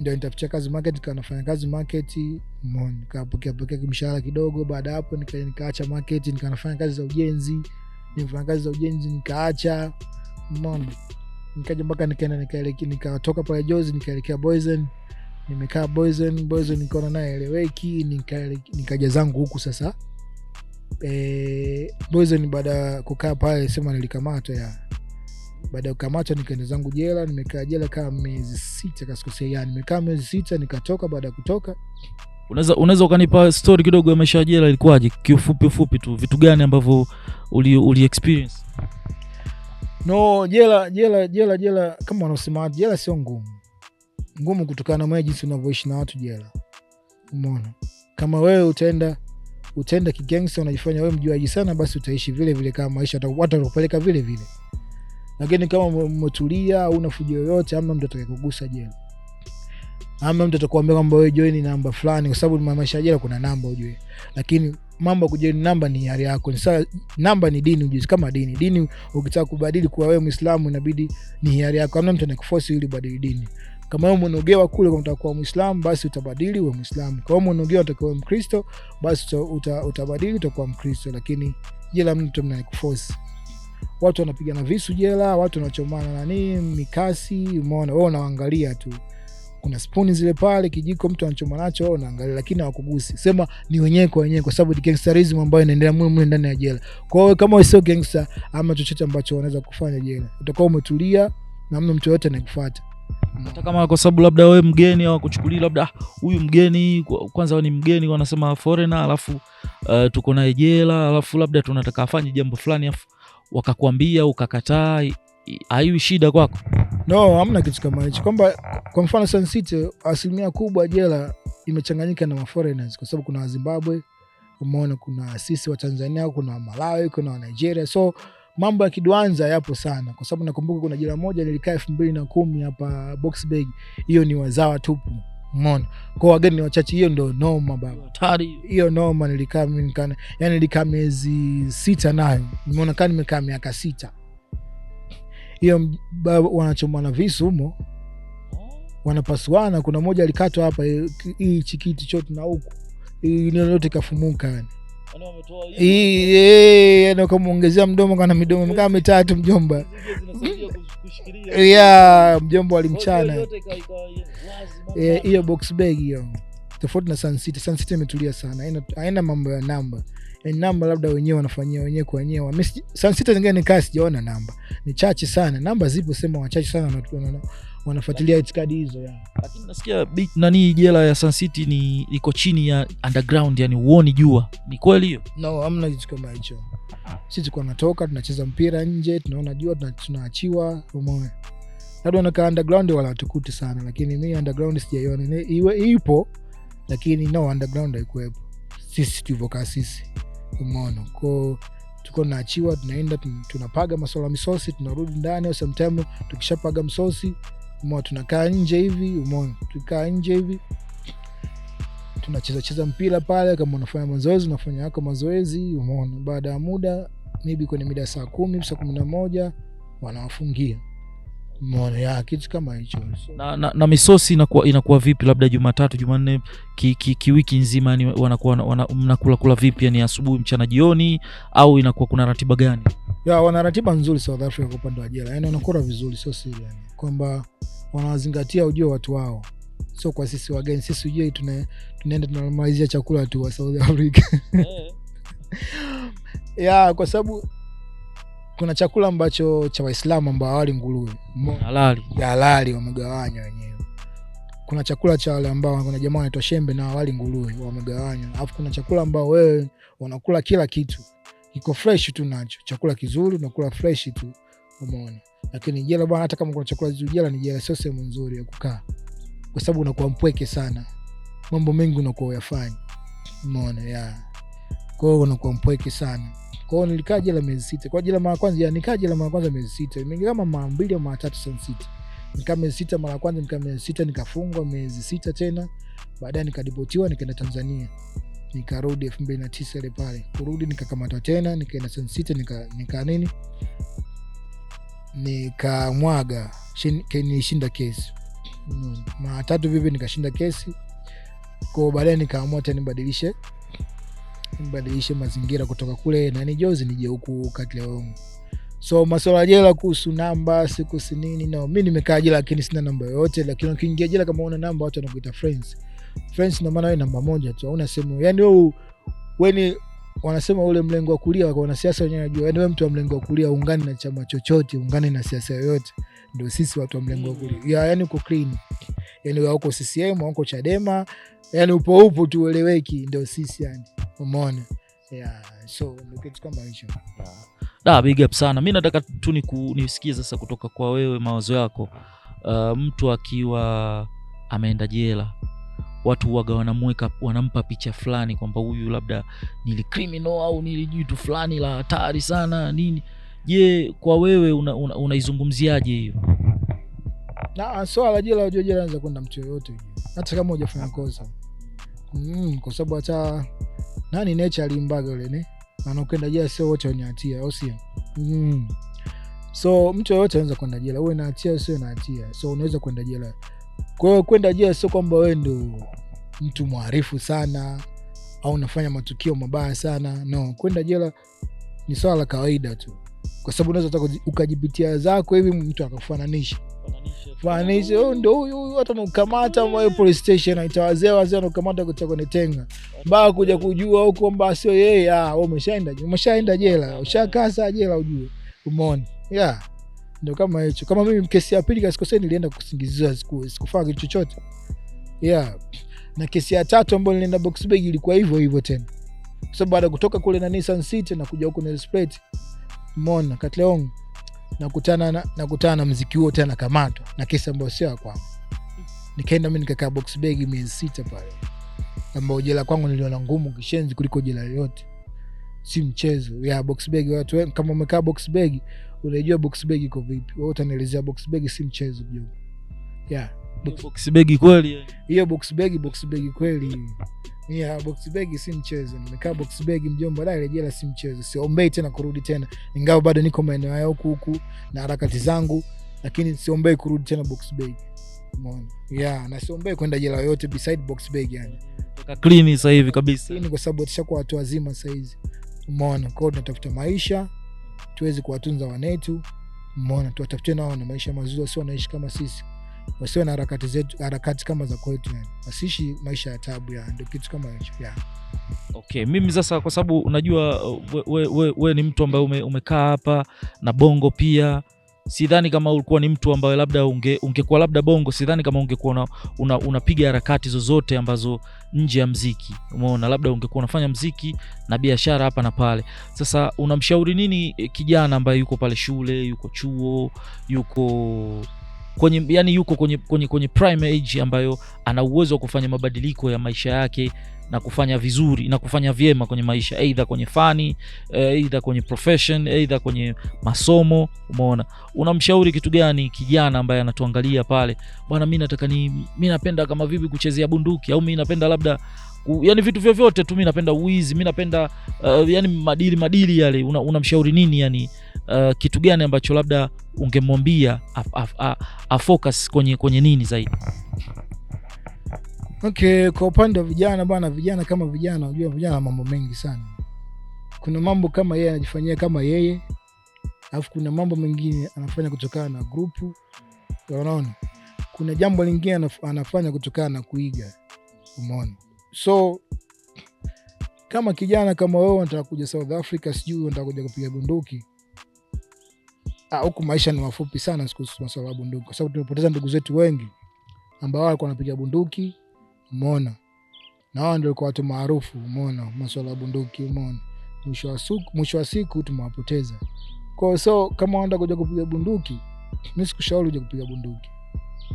ndio nitafutia kazi market, kanafanya kazi market, umeona. Nikapokea mshahara kidogo. Baada hapo nikaacha market, nikanafanya kazi za ujenzi. Nilifanya kazi za ujenzi nikaacha, umeona. Nikaja mpaka nikatoka pale Jozi nikaelekea Boyzen, nimekaa Boyzone nikaona naye eleweki, nikaja zangu huku sasa. Boyzone baada kukaa pale sema nilikamatwa baada ya kukamatwa nikaenda zangu jela, nimekaa jela kama miezi 6 kasikosea, yani nimekaa miezi 6 nikatoka. Baada ya kutoka, unaweza ukanipa story kidogo ya maisha ya jela ilikuwaje, kiufupi tu, vitu gani ambavyo uli experience? No, jela kama wanasema jela sio ngumu kutokana na mwenye jinsi unavyoishi na watu jela. Umeona, kama wewe utaenda kigangster, unajifanya wewe mjuaji sana, basi utaishi vile vile kama maisha watakupeleka vile vile. Lakini kama umetulia au una fujo yoyote, hamna mtu atakayekugusa jela. Hamna mtu atakwambia kwamba wewe join namba fulani, kwa sababu maisha ya jela kuna namba ujue. Lakini mambo kujoin namba ni hali yako. Sasa namba ni dini ujue, kama dini ukitaka kubadili kuwa wewe Muislamu inabidi ni hali yako. Hamna mtu anakuforce ili ubadili dini. Kama wewe umeogewa kule kwa mtaka kuwa Muislamu, basi utabadili uwe Muislamu. Kama wewe umeogewa utakuwa Mkristo, basi utabadili utakuwa Mkristo. Lakini jela mtu mnakuforce. Watu wanapigana visu jela, watu wanachomana mikasi, umeona, wewe unaangalia tu. Kuna spooni zile pale, kijiko mtu anachoma nacho, wewe unaangalia, lakini hawakugusi. Sema ni wenyewe kwa sababu ni gangsterism ambayo inaendelea mwe ndani ya jela. Kwa hiyo kama wewe sio gangster ama chochote ambacho unaweza kufanya jela, utakuwa umetulia na hamna mtu yote anakufuata. Hata kama kwa sababu labda wewe mgeni au kuchukulia labda huyu mgeni, kwanza wewe ni mgeni, wanasema foreigner, alafu tuko naye jela, alafu labda tunataka afanye jambo fulani alafu wakakwambia ukakataa, hayo shida kwako? No, hamna kitu kama hicho. Kwamba kwa mfano Sun City asilimia kubwa jela imechanganyika na foreigners, kwa sababu kuna Zimbabwe, umeona, kuna sisi wa Tanzania, kuna Malawi, kuna Nigeria. So mambo ya kiduanza yapo sana, kwa sababu nakumbuka kuna jela moja nilikaa 2010 hapa Boxburg, hiyo ni wazawa tupu, umeona. Kwa wageni ni wachache, hiyo ndio noma baba. Hatari. Hiyo noma nilikaa yani nilikaa miezi 6 nayo. Nimeona kama nimekaa miaka 6. Hiyo wanachomana visu humo. Wanapasuana, kuna moja alikatwa hapa hii chikiti chote na huku. Hii yote kafumuka yani. Wametoa hii na kumuongezea mdomo kana midomo kama mitatu mjomba. Mjomba alimchana. Hiyo Boxburg hiyo. Tofauti na Sun City. Sun City imetulia sana. Haina mambo ya namba. Namba labda wenyewe wanafanyia wenyewe kwa wenyewe. Sun City zingine ni kasi, sijaona namba. Ni chache sana. Namba zipo sema wachache sana wanafuatilia itikadi hizo ya. Lakini nasikia jela ya Sun City ni iko chini ya underground, yani uone jua. Ni kweli hiyo? No, hamna kitu kama hicho. Sisi tunatoka tunacheza mpira nje, tunaona jua, tunaachiwa, umeona. Labda wanakaa underground wala tukuti sana, lakini mimi underground sijaiona. Ipo lakini no, underground haikuepo. Sisi tulivokaa sisi, umeona. Kwa tuko naachiwa, tunaenda tunapaga masuala misosi, tunarudi ndani, au sometimes tukishapaga msosi, umeona, tunakaa nje hivi, umeona. Tukaa nje hivi tunacheza mpira pale, kama unafanya mazoezi unafanya yako mazoezi, umeona. Baada ya muda maybe kwenye mida saa 10 saa 11 wanawafungia, umeona, ya kitu kama hicho. Na misosi inakuwa vipi, labda Jumatatu Jumanne wiki nzima, yani wanakuwa mnakula vipi, yani asubuhi mchana jioni, au inakuwa kuna ratiba gani? Wana ratiba nzuri South Africa kwa upande wa jela, yani wanakula vizuri, sio siri, yani kwamba wanawazingatia ujio watu wao, sio kwa sisi wageni. Sisi ujue tunaenda tunamalizia chakula tu wa South Africa. Kwa sababu kuna chakula ambacho cha Waislamu ambao hawali nguruwe, halali wamegawanywa wenyewe. Kuna chakula cha wale ambao kuna jamaa wanaitwa Shembe na hawali nguruwe, wamegawanywa. Alafu kuna chakula ambao wewe unakula kila kitu, iko fresh tu, nacho chakula kizuri unakula fresh tu, umeona. Lakini jela bwana, hata kama kuna chakula kizuri, jela ni jela, sio sehemu nzuri ya kukaa, kwa sababu unakuwa mpweke sana, mambo mengi unakuwa uyafanya, umeona. Kwa hiyo unakuwa mpweke sana. Kwa hiyo nilikaa jela miezi 6. Kwa jela mara kwanza nikaa jela mara kwanza miezi 6. Mingi kama mara 2 au mara 3 Sun City. Nikaa miezi 6 mara kwanza, nikaa miezi 6 nikafungwa miezi 6 tena. Baadaye nikadipotiwa nikaenda Tanzania. Nikarudi 2009 ile pale. Kurudi nikakamatwa tena, nikaenda Sun City nikamwaga nishinda kesi. Mara 3 vipi nikashinda kesi. Kwa baadaye nikaamua tena nibadilishe mazingira kutoka kule na Jozi nije huku kati ya wangu. So masuala jela kuhusu namba siku nini, no, mimi nimekaa jela lakini sina namba yoyote. Lakini ukiingia jela kama una namba watu wanakuita friends ndio maana wewe namba moja tu, hauna sehemu. Yani wewe wanasema ule mlengo wa kulia kwa wanasiasa wenyewe wanajua. Yani wewe mtu wa mlengo wa kulia ungani na chama chochote, ungani na siasa yoyote, ndio sisi watu wa mlengo wa kulia. Yani uko clean, yani wewe uko CCM, uko Chadema, yani upo tu ueleweki, ndio sisi yani, umeona. So ndio kitu kama hicho. Big up sana. Mimi nataka tu nisikie sasa kutoka kwa wewe mawazo yako. Mtu akiwa ameenda jela, watu huaga wanampa picha fulani kwamba huyu labda nili criminal au nilijitu fulani la hatari sana nini. Je, kwa wewe unaizungumziaje hiyo? Na swala jela, unajua jela anaweza kwenda mtu yoyote hata kama hujafanya kosa. Kwa sababu hata nani nature alimbaga yule ne anakwenda jela, sio wote wenye hatia, au sio? So mtu yoyote anaweza kwenda jela, uwe na hatia sio na hatia, so unaweza kwenda jela. Kwa hiyo kwenda jela sio kwamba wewe ndio mtu mwarifu sana au unafanya matukio mabaya sana, no. Kwenda jela ni swala la kawaida tu, kwa sababu unaweza ukajipitia zako hivi, mtu akakufananisha ndio huyu, hata unakamata mwa police station aitawazea wazee wanakamata kutoka kwenye tenga mpaka kuja kujua huko kwamba sio yeye. Wewe umeshaenda jela, ushakasa jela, ujue, umeona. Ndio kama hicho. Kama mimi kesi ya pili kasikosea, nilienda kusingiziwa, sikufanya kitu chochote. Na kesi ya tatu ambayo nilienda Boxburg ilikuwa hivyo tena, kwa sababu baada kutoka kule na Nissan City na kuja huko na Split, umeona, Katleong, nakutana na muziki huo tena, kamatwa na kesi ambayo sio kwangu. Nikaenda mimi nikakaa Boxburg miezi 6 pale, ambapo jela kwangu niliona ngumu kishenzi kuliko jela yote, si mchezo. Boxburg, watu kama umekaa Boxburg unajua Boxburg iko vipi. Wewe utanielezea Boxburg si mchezo bjo. Boxburg kweli hiyo, Boxburg kweli. Boxburg si mchezo. Nimekaa Boxburg mjomba, la jela si mchezo. Siombei tena kurudi tena, ingawa bado niko maeneo hayo huku na harakati zangu, lakini siombei kurudi tena Boxburg. Umeona? Na siombei kwenda jela yote beside Boxburg yani. Clean sasa hivi kabisa. Ni kwa sababu tushakuwa watu wazima sasa hizi. Umeona? Kwa hiyo tunatafuta maisha, tuweze kuwatunza wanetu. Umeona? Tuwatafute nao na maisha mazuri, sio wanaishi kama sisi. Wasiwe na harakati kama za kwetu yani. Wasiishi maisha ya taabu ya, ndio kitu kama hicho. Okay, mimi sasa kwa sababu unajua we ni mtu ambaye umekaa hapa na Bongo pia. Sidhani kama ulikuwa ni mtu ambaye labda ungekuwa labda Bongo, sidhani kama ungekuwa unapiga harakati zozote ambazo nje ya muziki. Umeona, labda ungekuwa unafanya muziki na biashara hapa na pale. Sasa unamshauri nini kijana ambaye yuko pale shule, yuko chuo, yuko kwenye prime age, ambayo ana uwezo wa kufanya mabadiliko ya maisha yake na kufanya vizuri na kufanya vyema kwenye maisha, either kwenye fani, either kwenye profession, either kwenye masomo? Umeona, unamshauri kitu gani kijana ambaye anatuangalia pale? Bwana, mimi napenda kama vipi kuchezea bunduki, au mimi napenda labda yani vitu vyovyote tu, mimi napenda uizi, mimi napenda yani madili yale. Unamshauri nini yani? Kitu gani ambacho labda ungemwambia focus kwenye nini zaidi? Okay, kwa upande wa vijana bwana, vijana kama vijana, unajua vijana mambo mengi sana. Kuna mambo kama yeye anajifanyia kama yeye, alafu kuna mambo mengine anafanya kutokana na grupu. Unaona? Kuna jambo lingine anafanya kutokana na kuiga. Umeona? So kama kijana kama wewe unataka kuja South Africa, sijui unataka kuja kupiga bunduki, huku maisha ni mafupi sana kuhusu masuala ya bunduki, kwa sababu tumepoteza ndugu zetu wengi ambao walikuwa wanapiga bunduki. Umeona? Na wao ndio watu maarufu. Umeona? Masuala ya bunduki. Umeona? Mwisho wa siku tumewapoteza. Kwa so kama unataka kuja kupiga bunduki, mimi sikushauri uje kupiga bunduki.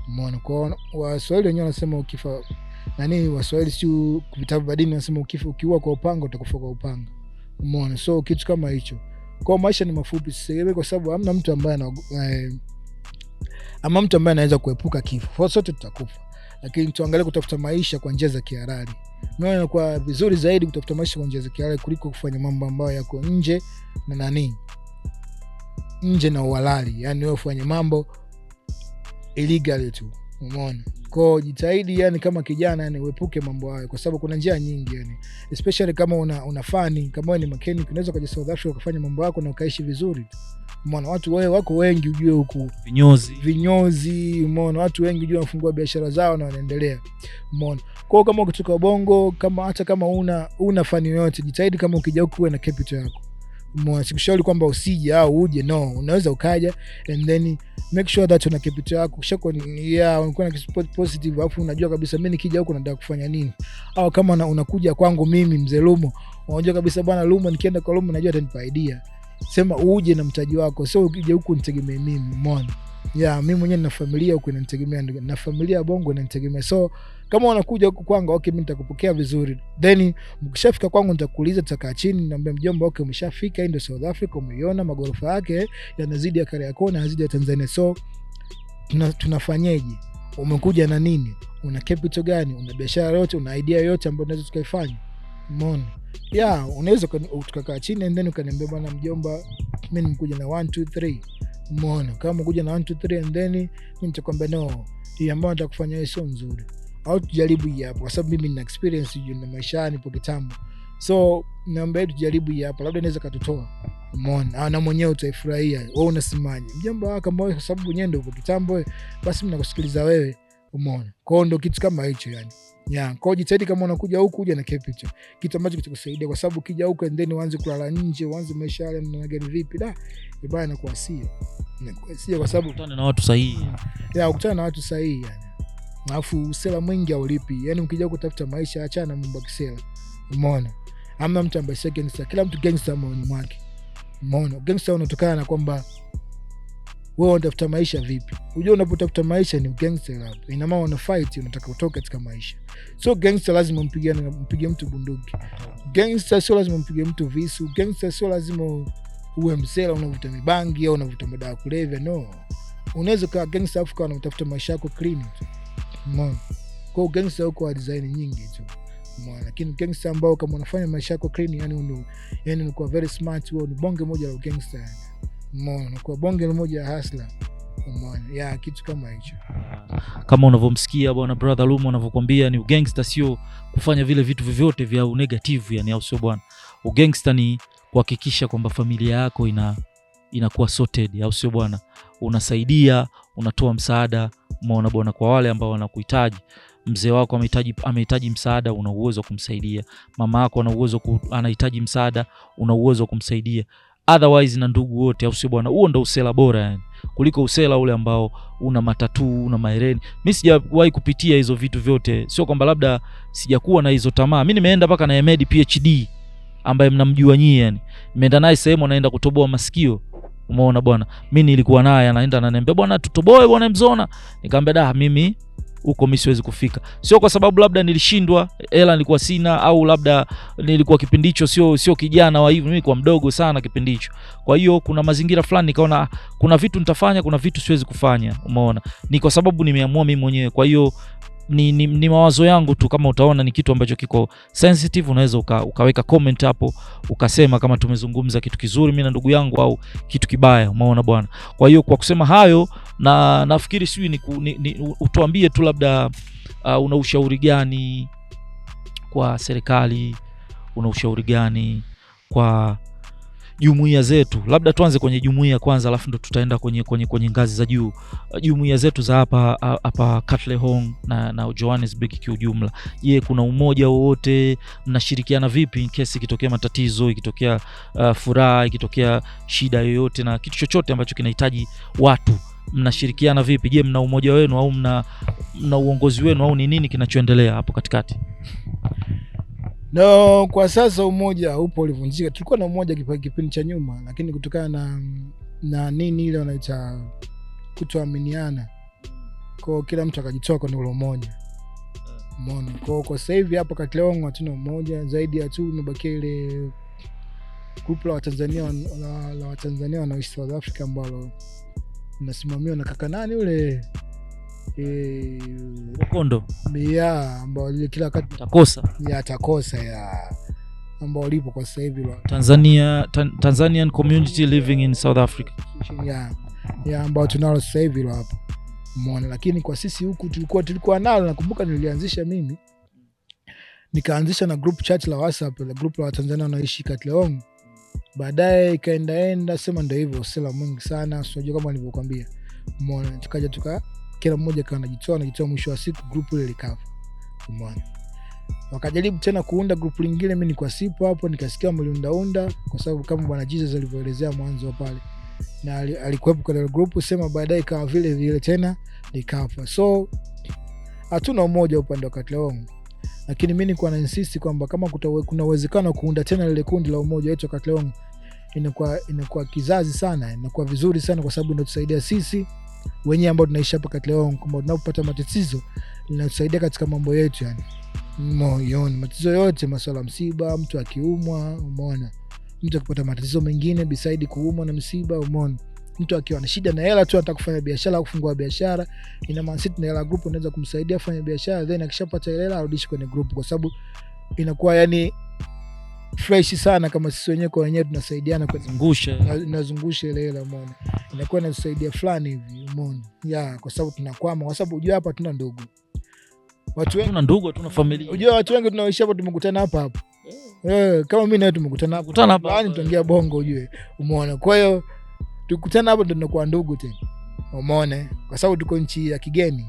Umeona? Kwa Waswahili wenyewe wanasema ukifa Waswahili si vitabu vya dini wanasema ukiua kwa upanga utakufa kwa upanga. Umeona? So kitu kama hicho. Kwa maisha ni mafupi sasa, kwa sababu hamna mtu ambaye anaweza kuepuka kifo. Sote tutakufa. Lakini tuangalie kutafuta maisha kwa njia za kihalali. Mimi inakuwa vizuri zaidi kutafuta maisha kwa njia za kihalali kuliko kufanya mambo ambayo yako nje na uhalali. Yani wewe ufanye mambo illegal tu. Umeona? Kwa jitahidi yani kama kijana yani uepuke mambo hayo kwa sababu kuna njia nyingi yani. Especially kama una fani, kama wewe ni mechanic unaweza kuja South Africa ukafanya mambo yako na ukaishi vizuri. Umeona watu wako wengi ujue huku vinyozi, umeona watu wengi ujue wanafungua biashara zao na wanaendelea. Umeona? Kwa kama ukitoka Bongo, kama hata kama una fani yoyote, jitahidi kama ukija huku uwe na capital yako. Umeona? Sikushauri kwamba usije au uje, no, unaweza ukaja and then make sure that una capital yako kishako unakuwa na support positive afu unajua kabisa mimi nikija huko nataka kufanya nini. Au kama unakuja kwangu mimi Mzee Lumo, unajua kabisa bwana Lumo nikienda kwa Lumo najua atanipa idea. Sema uje na mtaji wako, sio ukija huku nitegemee mimi. Umeona? Mimi mwenyewe nina familia huko inanitegemea, na familia Bongo inanitegemea. So kama unakuja huku kwangu, okay, mimi nitakupokea vizuri. Then mkishafika kwangu nitakuuliza, tutakaa chini, niambia mjomba, okay, umeshafika, hii ndio South Africa, umeiona magorofa yake yanazidi ya Kariakoo na yanazidi ya Tanzania. So tunafanyaje? Umekuja na nini? Una capital gani? Una biashara yote? Una idea yote ambayo unaweza tukaifanya? Umeona? Unaweza tukakaa chini and then ukaniambia bwana mjomba, mimi nimekuja na 1 2 3. Umeona? Kama umekuja na 1 2 3 and then mimi nitakwambia no, hii ambayo nataka kufanya wewe sio nzuri. Au tujaribu hii hapa kwa sababu mimi nina experience hiyo na maisha nipo kitambo. So naomba tujaribu hii hapa, labda inaweza kututoa. Umeona? Na mwenyewe utaifurahia. Wewe unasemaje? Mjomba wako ambao kwa sababu mwenyewe ndio upo kitambo, basi mimi nakusikiliza wewe. Umeona? Kwa ndo kitu kama hicho yani. Kwa jitahidi kama unakuja huku kuja na capital. Kitu ambacho kitakusaidia kwa sababu kija huko and then uanze kulala nje, uanze maisha yale na gani vipi ibaya na kuasia. Nakuasia kwa sababu ukutane na watu sahihi. Ukutane na watu sahihi yani. Alafu usela mwingi haulipi. Yani ukija kutafuta maisha achana na mambo ya kisela. Umeona? Hamna mtu ambaye si gangster. Kila mtu gangster moyoni mwake. Umeona? Gangster unatokana na kwamba wewe unatafuta maisha vipi. Unajua unapotafuta maisha ni gangster hapo. Ina maana una fight, unataka utoke katika maisha. So gangster lazima mpige mtu bunduki. Gangster sio lazima mpige mtu visu. Gangster sio lazima uwe msela unavuta mibangi au unavuta madawa kulevya, no. Unaweza kuwa gangster afu kwa unatafuta maisha yako clean tu. Umeona? Kwa gangster huko design nyingi tu. Umeona? Lakini gangster ambao kama unafanya maisha yako clean yani unakuwa very smart, wewe ni bonge moja la gangster yani. Umeona? Kwa bonge moja ya hustler. Umeona? Kitu kama hicho. Kama unavyomsikia bwana brother Lumo anavyokuambia, ni gangster sio kufanya vile vitu vyovyote vya negative yani, au sio bwana? Gangster ni kuhakikisha kwamba familia yako inakuwa sorted, au sio bwana? Unasaidia, unatoa msaada, umeona bwana, kwa wale ambao wanakuhitaji. Mzee wako amehitaji msaada, una uwezo kumsaidia. Mama yako anahitaji msaada, una uwezo kumsaidia. Otherwise na ndugu wote, au sio bwana? Huo ndio usela bora yani, kuliko usela ule ambao una matatu, una mahereni. Mimi sijawahi kupitia hizo vitu vyote, sio kwamba labda sijakuwa na hizo tamaa. Mimi nimeenda paka na Ahmed PhD ambaye mnamjua nyinyi yani, nimeenda naye sehemu anaenda kutoboa masikio. Umeona bwana? Mimi nilikuwa naye, anaenda ananiambia bwana tutoboe bwana Mzona. Nikamwambia mimi huko mimi siwezi kufika. Sio kwa sababu labda nilishindwa, hela nilikuwa sina, au labda nilikuwa kipindi hicho sio kijana wa hivi, mimi kwa mdogo sana kipindi hicho. Kwa hiyo kuna mazingira fulani nikaona kuna vitu nitafanya, kuna vitu siwezi kufanya. Umeona? Ni kwa sababu nimeamua mimi mwenyewe. Kwa hiyo ni mawazo yangu tu. Kama utaona ni kitu ambacho kiko sensitive, unaweza ukaweka comment hapo ukasema kama tumezungumza kitu kizuri mimi na ndugu yangu au kitu kibaya. Umeona bwana? Kwa hiyo kwa kusema hayo, na nafikiri sijui utuambie tu labda una ushauri gani kwa serikali, una ushauri gani kwa jumuiya zetu? Labda tuanze kwenye jumuiya kwanza, alafu ndo tutaenda kwenye ngazi za juu. Jumuiya zetu za hapa Katlehong na Johannesburg kiujumla. Je, kuna umoja wowote? Mnashirikiana vipi in case ikitokea matatizo, ikitokea furaha, ikitokea shida yoyote na kitu chochote ambacho kinahitaji watu? Mnashirikiana vipi? Je, mna umoja wenu au mna uongozi wenu au ni nini kinachoendelea hapo katikati? No, kwa sasa umoja upo ulivunjika. Tulikuwa na umoja kipindi cha nyuma, lakini kutokana na nini ile wanaita kutoaminiana, kwa kila mtu akajitoa kwa ule umoja. Umeona? Kwa sasa hivi hapa Katlehong hatuna umoja, zaidi ya tu imebakia ile group la Watanzania wanaoishi South Africa ambalo nasimamiwa na kaka nani yule Kondo ambao kila wakati takosa ambao lipo kwa sasa hivi Tanzanian community living in South Africa ambao tunalo sasa hivi hapo. umeona. Lakini kwa sisi huku tulikuwa nalo, nakumbuka nilianzisha mimi, nikaanzisha na group chat la WhatsApp, la group la Watanzania wanaishi Katleong. Baadaye ikaenda sema ndio hivyo, sela mwingi sana, unajua kama nilivyokuambia, umeona. Tukaja kila mmoja kana anajitoa, mwisho wa siku group ile likafa, umeona. Wakajaribu tena kuunda group lingine, mimi nilikuwa sipo hapo, nikasikia mliundaunda, kwa sababu kama bwana Jesus alivyoelezea mwanzo pale, na alikuwepo kwa ile group, sema baadaye ikawa vile tena likafa. So hatuna umoja upande wa Katleong. Lakini mimi nilikuwa na insist kwamba kama kuna uwezekano kuunda tena lile kundi la umoja wetu wa Katleong, inakuwa kizazi sana, inakuwa vizuri sana, kwa sababu inatusaidia sisi wenyewe ambao tunaishi hapa Katleong, kama tunapopata matatizo linatusaidia katika mambo yetu, yani moyoni, matatizo yote, masuala msiba, mtu akiumwa, umeona, mtu akipata matatizo mengine beside kuumwa na msiba, umeona, mtu akiwa na shida na hela tu, anataka kufanya biashara au kufungua biashara, ina maana sisi tuna hela group, unaweza kumsaidia kufanya biashara, then akishapata hela arudishe kwenye group, kwa sababu inakuwa yani fresh sana kama sisi wenyewe kwa wenyewe tunasaidiana kwa nazungusha ile hela, umeona, inakuwa inasaidia fulani hivi, umeona, kwa sababu tunakwama, kwa sababu unajua hapa tuna ndugu, watu wengi tuna ndugu, tuna familia, unajua watu wengi tunaishi hapa, tumekutana hapa kama mimi na wewe tumekutana hapa, yani tuongea bongo, ujue, umeona. Kwa hiyo tukutana hapa ndio tunakuwa ndugu tena, umeona, kwa sababu tuko nchi ya kigeni.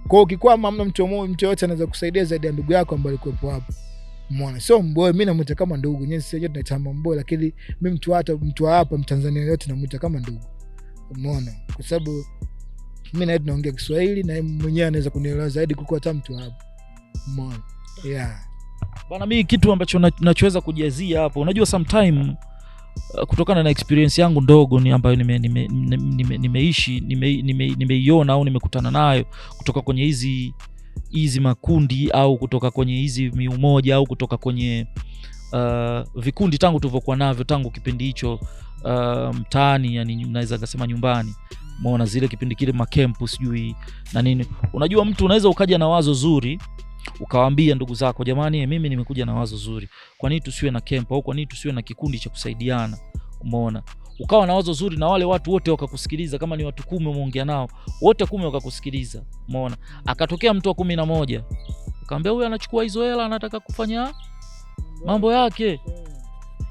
Kwa hiyo ukikwama, hamna mtu yote anaweza kusaidia zaidi ya ndugu yako ambaye alikuwepo hapo, umeona. So mboe mimi namuita kama ndugu, nyinyi sisi tunaita mboe, lakini mimi mtu hapa Mtanzania yote namuita kama ndugu, umeona, kwa sababu mimi na yeye tunaongea Kiswahili na yeye mwenyewe anaweza kunielewa zaidi kuliko hata mtu hapo, umeona. Bana, mimi kitu ambacho nachoweza kujazia hapo, unajua sometime kutokana na experience yangu ndogo ni ambayo nimeiona au nimekutana nayo kutoka kwenye hizi makundi au kutoka kwenye hizi miumoja au kutoka kwenye vikundi tangu tulivyokuwa navyo tangu kipindi hicho mtaani, yani naweza kusema nyumbani, umeona, zile kipindi kile macampus sijui na nini. Unajua mtu unaweza ukaja na wazo zuri ukawaambia ndugu zako, jamani, mimi nimekuja na wazo zuri, kwa nini tusiwe na camp au kwa nini tusiwe na kikundi cha kusaidiana, umeona. Ukawa na wazo zuri na wale watu wote wakakusikiliza, kama ni watu 10 umeongea nao wote 10 wakakusikiliza, umeona. Akatokea mtu wa 11 akamwambia huyu anachukua hizo hela anataka kufanya mambo yake,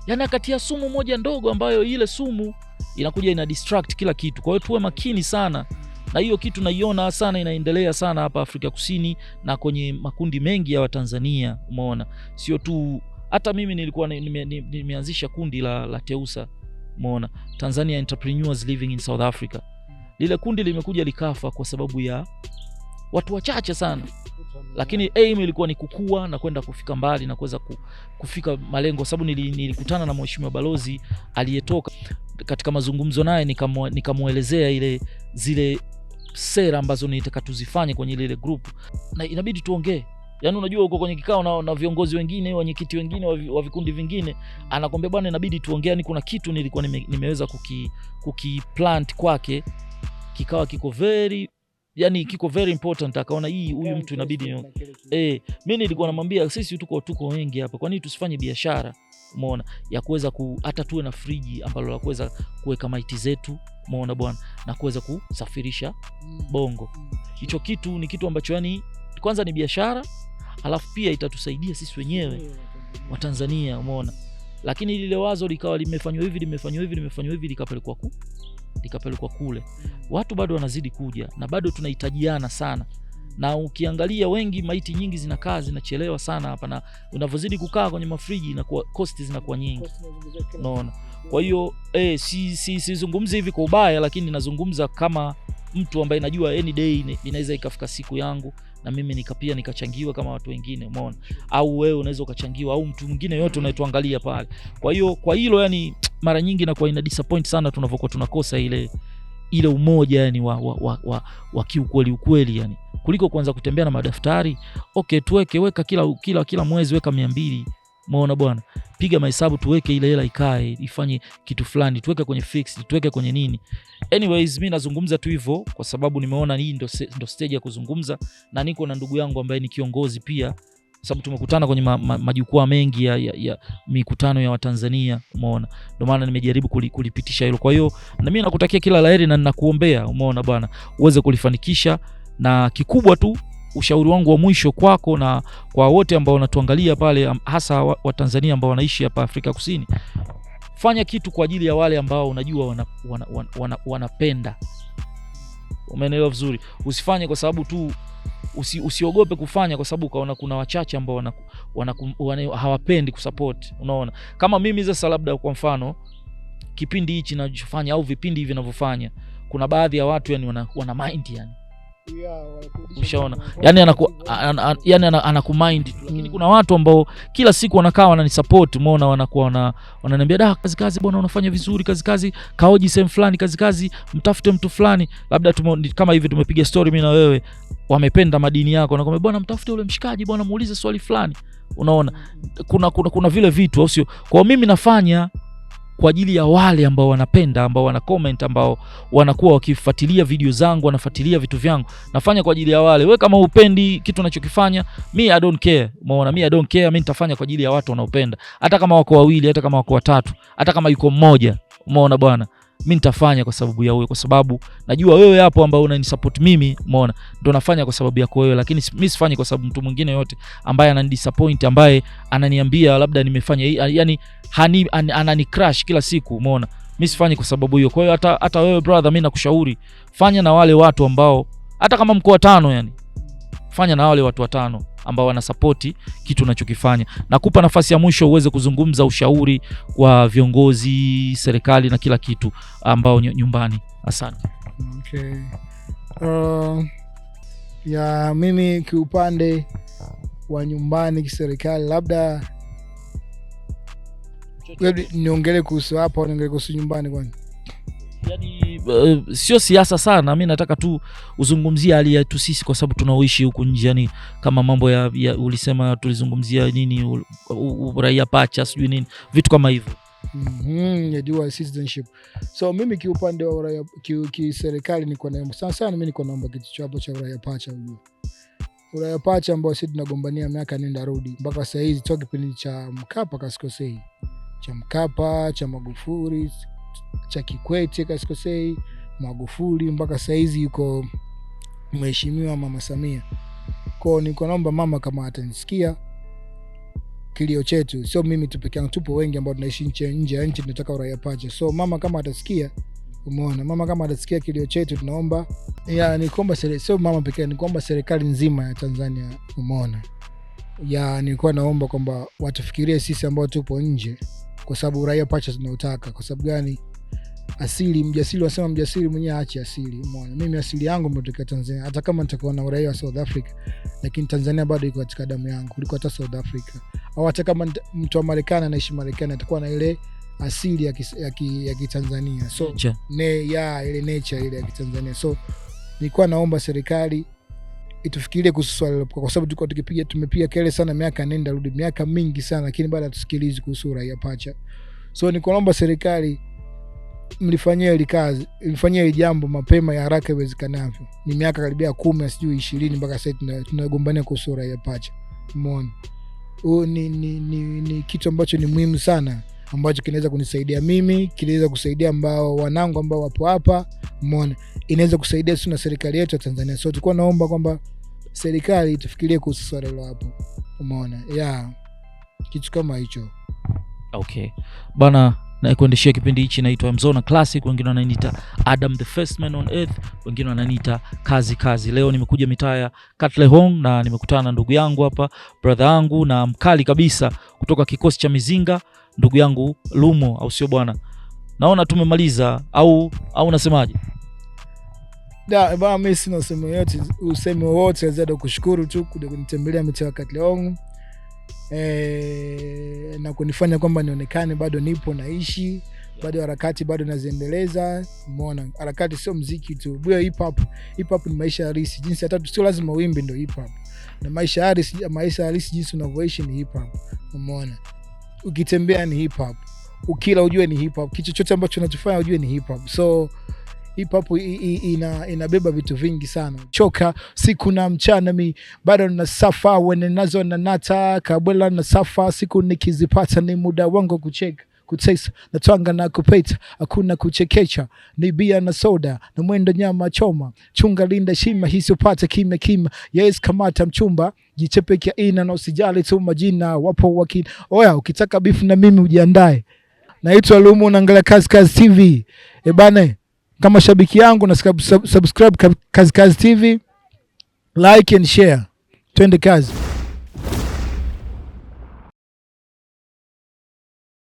yani akatia sumu moja ndogo ambayo ile sumu inakuja ina distract kila kitu. Kwa hiyo tuwe makini sana na hiyo kitu, naiona sana inaendelea sana hapa Afrika Kusini na kwenye makundi mengi ya Watanzania, umeona. Sio tu, hata mimi nilikuwa nimeanzisha kundi la Teusa, umeona, Tanzania Entrepreneurs Living in South Africa. Lile kundi limekuja likafa kwa sababu ya watu wachache sana, lakini aim ilikuwa ni kukua na kwenda kufika mbali na kuweza kufika malengo, sababu nilikutana na mheshimiwa balozi aliyetoka katika mazungumzo naye, nikamuelezea zile sera ambazo nitaka tuzifanye kwenye ile group, na inabidi tuongee. Yani unajua uko kwenye kikao na viongozi wengine, wenyekiti wengine wa vikundi vingine, anakuambia bwana inabidi tuongee, yani kuna kitu nilikuwa nimeweza kukiplant kwake, kikawa kiko very important. Akaona huyu mtu inabidi mimi nilikuwa namwambia sisi tuko wengi hapa, kwa nini tusifanye biashara, umeona, ya kuweza hata tuwe na friji ambalo la kuweza kuweka maiti zetu, umeona bwana, na kuweza kusafirisha bongo. Hicho kitu ni kitu ambacho yani kwanza ni biashara, alafu pia itatusaidia sisi wenyewe wa Tanzania, umeona. Lakini lile wazo likawa limefanywa hivi likapelekwa kule, watu bado wanazidi kuja na bado tunahitajiana sana. Na ukiangalia wengi, maiti nyingi zinachelewa sana hapa, na unavyozidi kukaa kwenye mafriji na cost zinakuwa nyingi, unaona. Kwa hiyo sizungumzi hivi kwa ubaya, lakini nazungumza kama mtu ambaye najua any day inaweza ikafika siku yangu na mimi nikachangiwa kama watu wengine, umeona, au wewe unaweza ukachangiwa, au mtu mwingine yote unayetuangalia pale. Kwa hiyo kwa hilo yani mara nyingi inakuwa ina disappoint sana tunavyokuwa tunakosa ile umoja yani wa kiukweli yani, kuliko kuanza kutembea na madaftari. Okay, weka kila mwezi weka 200, umeona bwana, piga mahesabu, tuweke ile hela ikae ifanye kitu fulani, tuweke kwenye fixed, tuweke kwenye nini. Anyways, mimi nazungumza tu hivyo kwa sababu nimeona hii ndo stage ya kuzungumza, na niko na ndugu yangu ambaye ni kiongozi pia sababu tumekutana kwenye majukwaa mengi ya mikutano ya Watanzania, umeona. Ndio maana nimejaribu kulipitisha hilo. Kwa hiyo na mimi nakutakia kila laheri na ninakuombea, umeona bwana, uweze kulifanikisha. Na kikubwa tu ushauri wangu wa mwisho kwako na kwa wote ambao wanatuangalia pale, hasa Watanzania ambao wanaishi hapa Afrika Kusini, fanya kitu kwa ajili ya wale ambao unajua wanapenda. Umeelewa vizuri? Usifanye kwa sababu tu, usiogope kufanya kwa sababu ukaona kuna wachache ambao hawapendi kusupport. Unaona, kama mimi sasa, labda kwa mfano kipindi hichi ninachofanya au vipindi hivi ninavyofanya, kuna baadhi ya watu yani wana mind yani, ushaona, yani anakumind, lakini kuna watu ambao kila siku wanakaa wananisupport, umeona, wanakuwa wananiambia da, kazi bwana unafanya vizuri, kazi kaoji sehemu fulani, kazi mtafute mtu fulani, labda kama hivi tumepiga story mimi na wewe, wamependa madini yako, na kwamba bwana mtafute ule mshikaji bwana, muulize swali fulani. Unaona, kuna vile vitu, au sio? Kwa mimi nafanya kwa ajili ya wale ambao wanapenda, ambao wana comment, ambao wanakuwa wakifuatilia video zangu, wanafuatilia vitu vyangu. Nafanya kwa ajili ya wale. Wewe kama upendi kitu ninachokifanya, me I don't care. Umeona, me I don't care. Mimi nitafanya kwa ajili ya watu wanaopenda. Hata kama wako wawili, hata kama wako watatu, hata kama yuko mmoja. Umeona bwana, mimi nitafanya kwa sababu ya wewe, kwa sababu najua wewe hapo ambao unanisupport mimi, umeona, ndio nafanya kwa sababu yako wewe. Lakini mimi sifanyi kwa sababu mtu mwingine yote ambaye ananidisappoint, ambaye ananiambia labda nimefanya yani anani crash kila siku, umeona, mimi sifanyi kwa sababu hiyo. Kwa hiyo hata wewe brother, mimi nakushauri fanya na wale watu ambao, hata kama mko watano, yani fanya na wale watu watano ambao wanasupport kitu unachokifanya. Nakupa nafasi ya mwisho uweze kuzungumza ushauri wa viongozi, serikali na kila kitu ambao nyumbani. Asante. Okay. Ya mimi kiupande wa nyumbani, kiserikali, labda niongele kuhusu hapo, niongele kuhusu nyumbani kwani. Yani sio siasa sana, mimi nataka tu uzungumzia hali yetu sisi, kwa sababu tunaoishi huku nje, yani kama mambo ya ulisema tulizungumzia nini, raia pacha, sijui nini, vitu kama hivyo. Ya dual citizenship. So mimi kiupande wa raia kiserikali niko na sana mimi niko naomba kitu chapo cha raia pacha. Raia pacha ambao sisi tunagombania miaka nenda rudi mpaka sasa hizi, toka kipindi cha Mkapa kasikosei, cha Mkapa, cha Magufuli, cha Kikwete kasikosei, Magufuli, mpaka sasa hizi yuko mheshimiwa Mama Samia. Kwa niko naomba mama, kama atanisikia kilio chetu, sio mimi tu peke yangu, tupo wengi ambao tunaishi nje ya nchi tunataka uraia pacha. So mama kama atasikia, umeona, mama kama atasikia kilio chetu, tunaomba nikuomba sio mama pekee, nikuomba serikali nzima ya Tanzania, umeona, nilikuwa naomba kwamba watufikirie sisi ambao tupo nje, kwa sababu uraia pacha tunautaka. Kwa sababu gani? Asili, mjasiri wasema mjasiri mwenyewe aache asili, umeona. Mimi asili yangu imetokea Tanzania, hata kama nitakuwa na uraia wa South Africa, lakini Tanzania bado iko katika damu yangu kuliko hata South Africa. Au hata kama mtu wa Marekani anaishi Marekani, atakuwa na ile asili ya Kitanzania. So ile nature ile ya Kitanzania. So nilikuwa naomba serikali itufikirie kuhusu swala, kwa sababu tumepiga kelele sana miaka nenda rudi, miaka mingi sana, lakini bado hatusikilizi kuhusu uraia pacha. So niko naomba serikali mlifanyia ile kazi, mlifanyia ile jambo mapema ya haraka iwezekanavyo. Ni miaka karibia 10 sijui 20 mpaka sasa tunagombania kuhusu uraia pacha, umeona. Ni kitu ambacho ni muhimu sana, ambacho kinaweza kunisaidia mimi, kinaweza kusaidia ambao wanangu ambao wapo hapa, umeona, inaweza kusaidia sisi na serikali yetu ya Tanzania. So tulikuwa naomba kwamba serikali tufikirie kuhusu swala hilo hapo, umeona, kitu kama hicho. Okay bana, na kuendeshia kipindi hichi naitwa Mzona Classic, wengine wananiita Adam the First Man on Earth, wengine wananiita kazi. Leo nimekuja mitaa ya Katlehong na nimekutana na ndugu yangu hapa, brother yangu na mkali kabisa kutoka kikosi cha Mizinga, ndugu yangu Lumo, au sio bwana? Naona tumemaliza au unasemaje? Bwana, mimi sina usemi wote zaidi kushukuru tu kunitembelea mitaa ya Katlehong. Na kunifanya kwamba nionekane bado nipo naishi, bado harakati bado naziendeleza, umeona. Harakati sio muziki tu, bwana, hip hop ni maisha halisi, jinsi hata sio lazima uimbe ndio hip hop, na maisha halisi jinsi unavyoishi ni hip hop, umeona. Ukitembea ni hip hop, ukila ujue ni hip hop, kitu chochote ambacho unachofanya ujue ni hip hop. So hip hop inabeba vitu vingi sana. Choka siku na mchana mi bado na safa wene nazo na nata kabla na safa siku nikizipata ni muda wangu kucheka kutesa na twanga na kupeta hakuna kuchekecha ni bia na soda na mwendo nyama choma chunga linda shima hisopata kima yes kamata mchumba jichepe kia ina na usijali tu majina wapo wakini oya ukitaka beef na mimi ujiandae. Naitwa Lumo unaangalia Kazi TV. Bana kama shabiki yangu na subscribe Kazi TV, like and share. Twende kazi.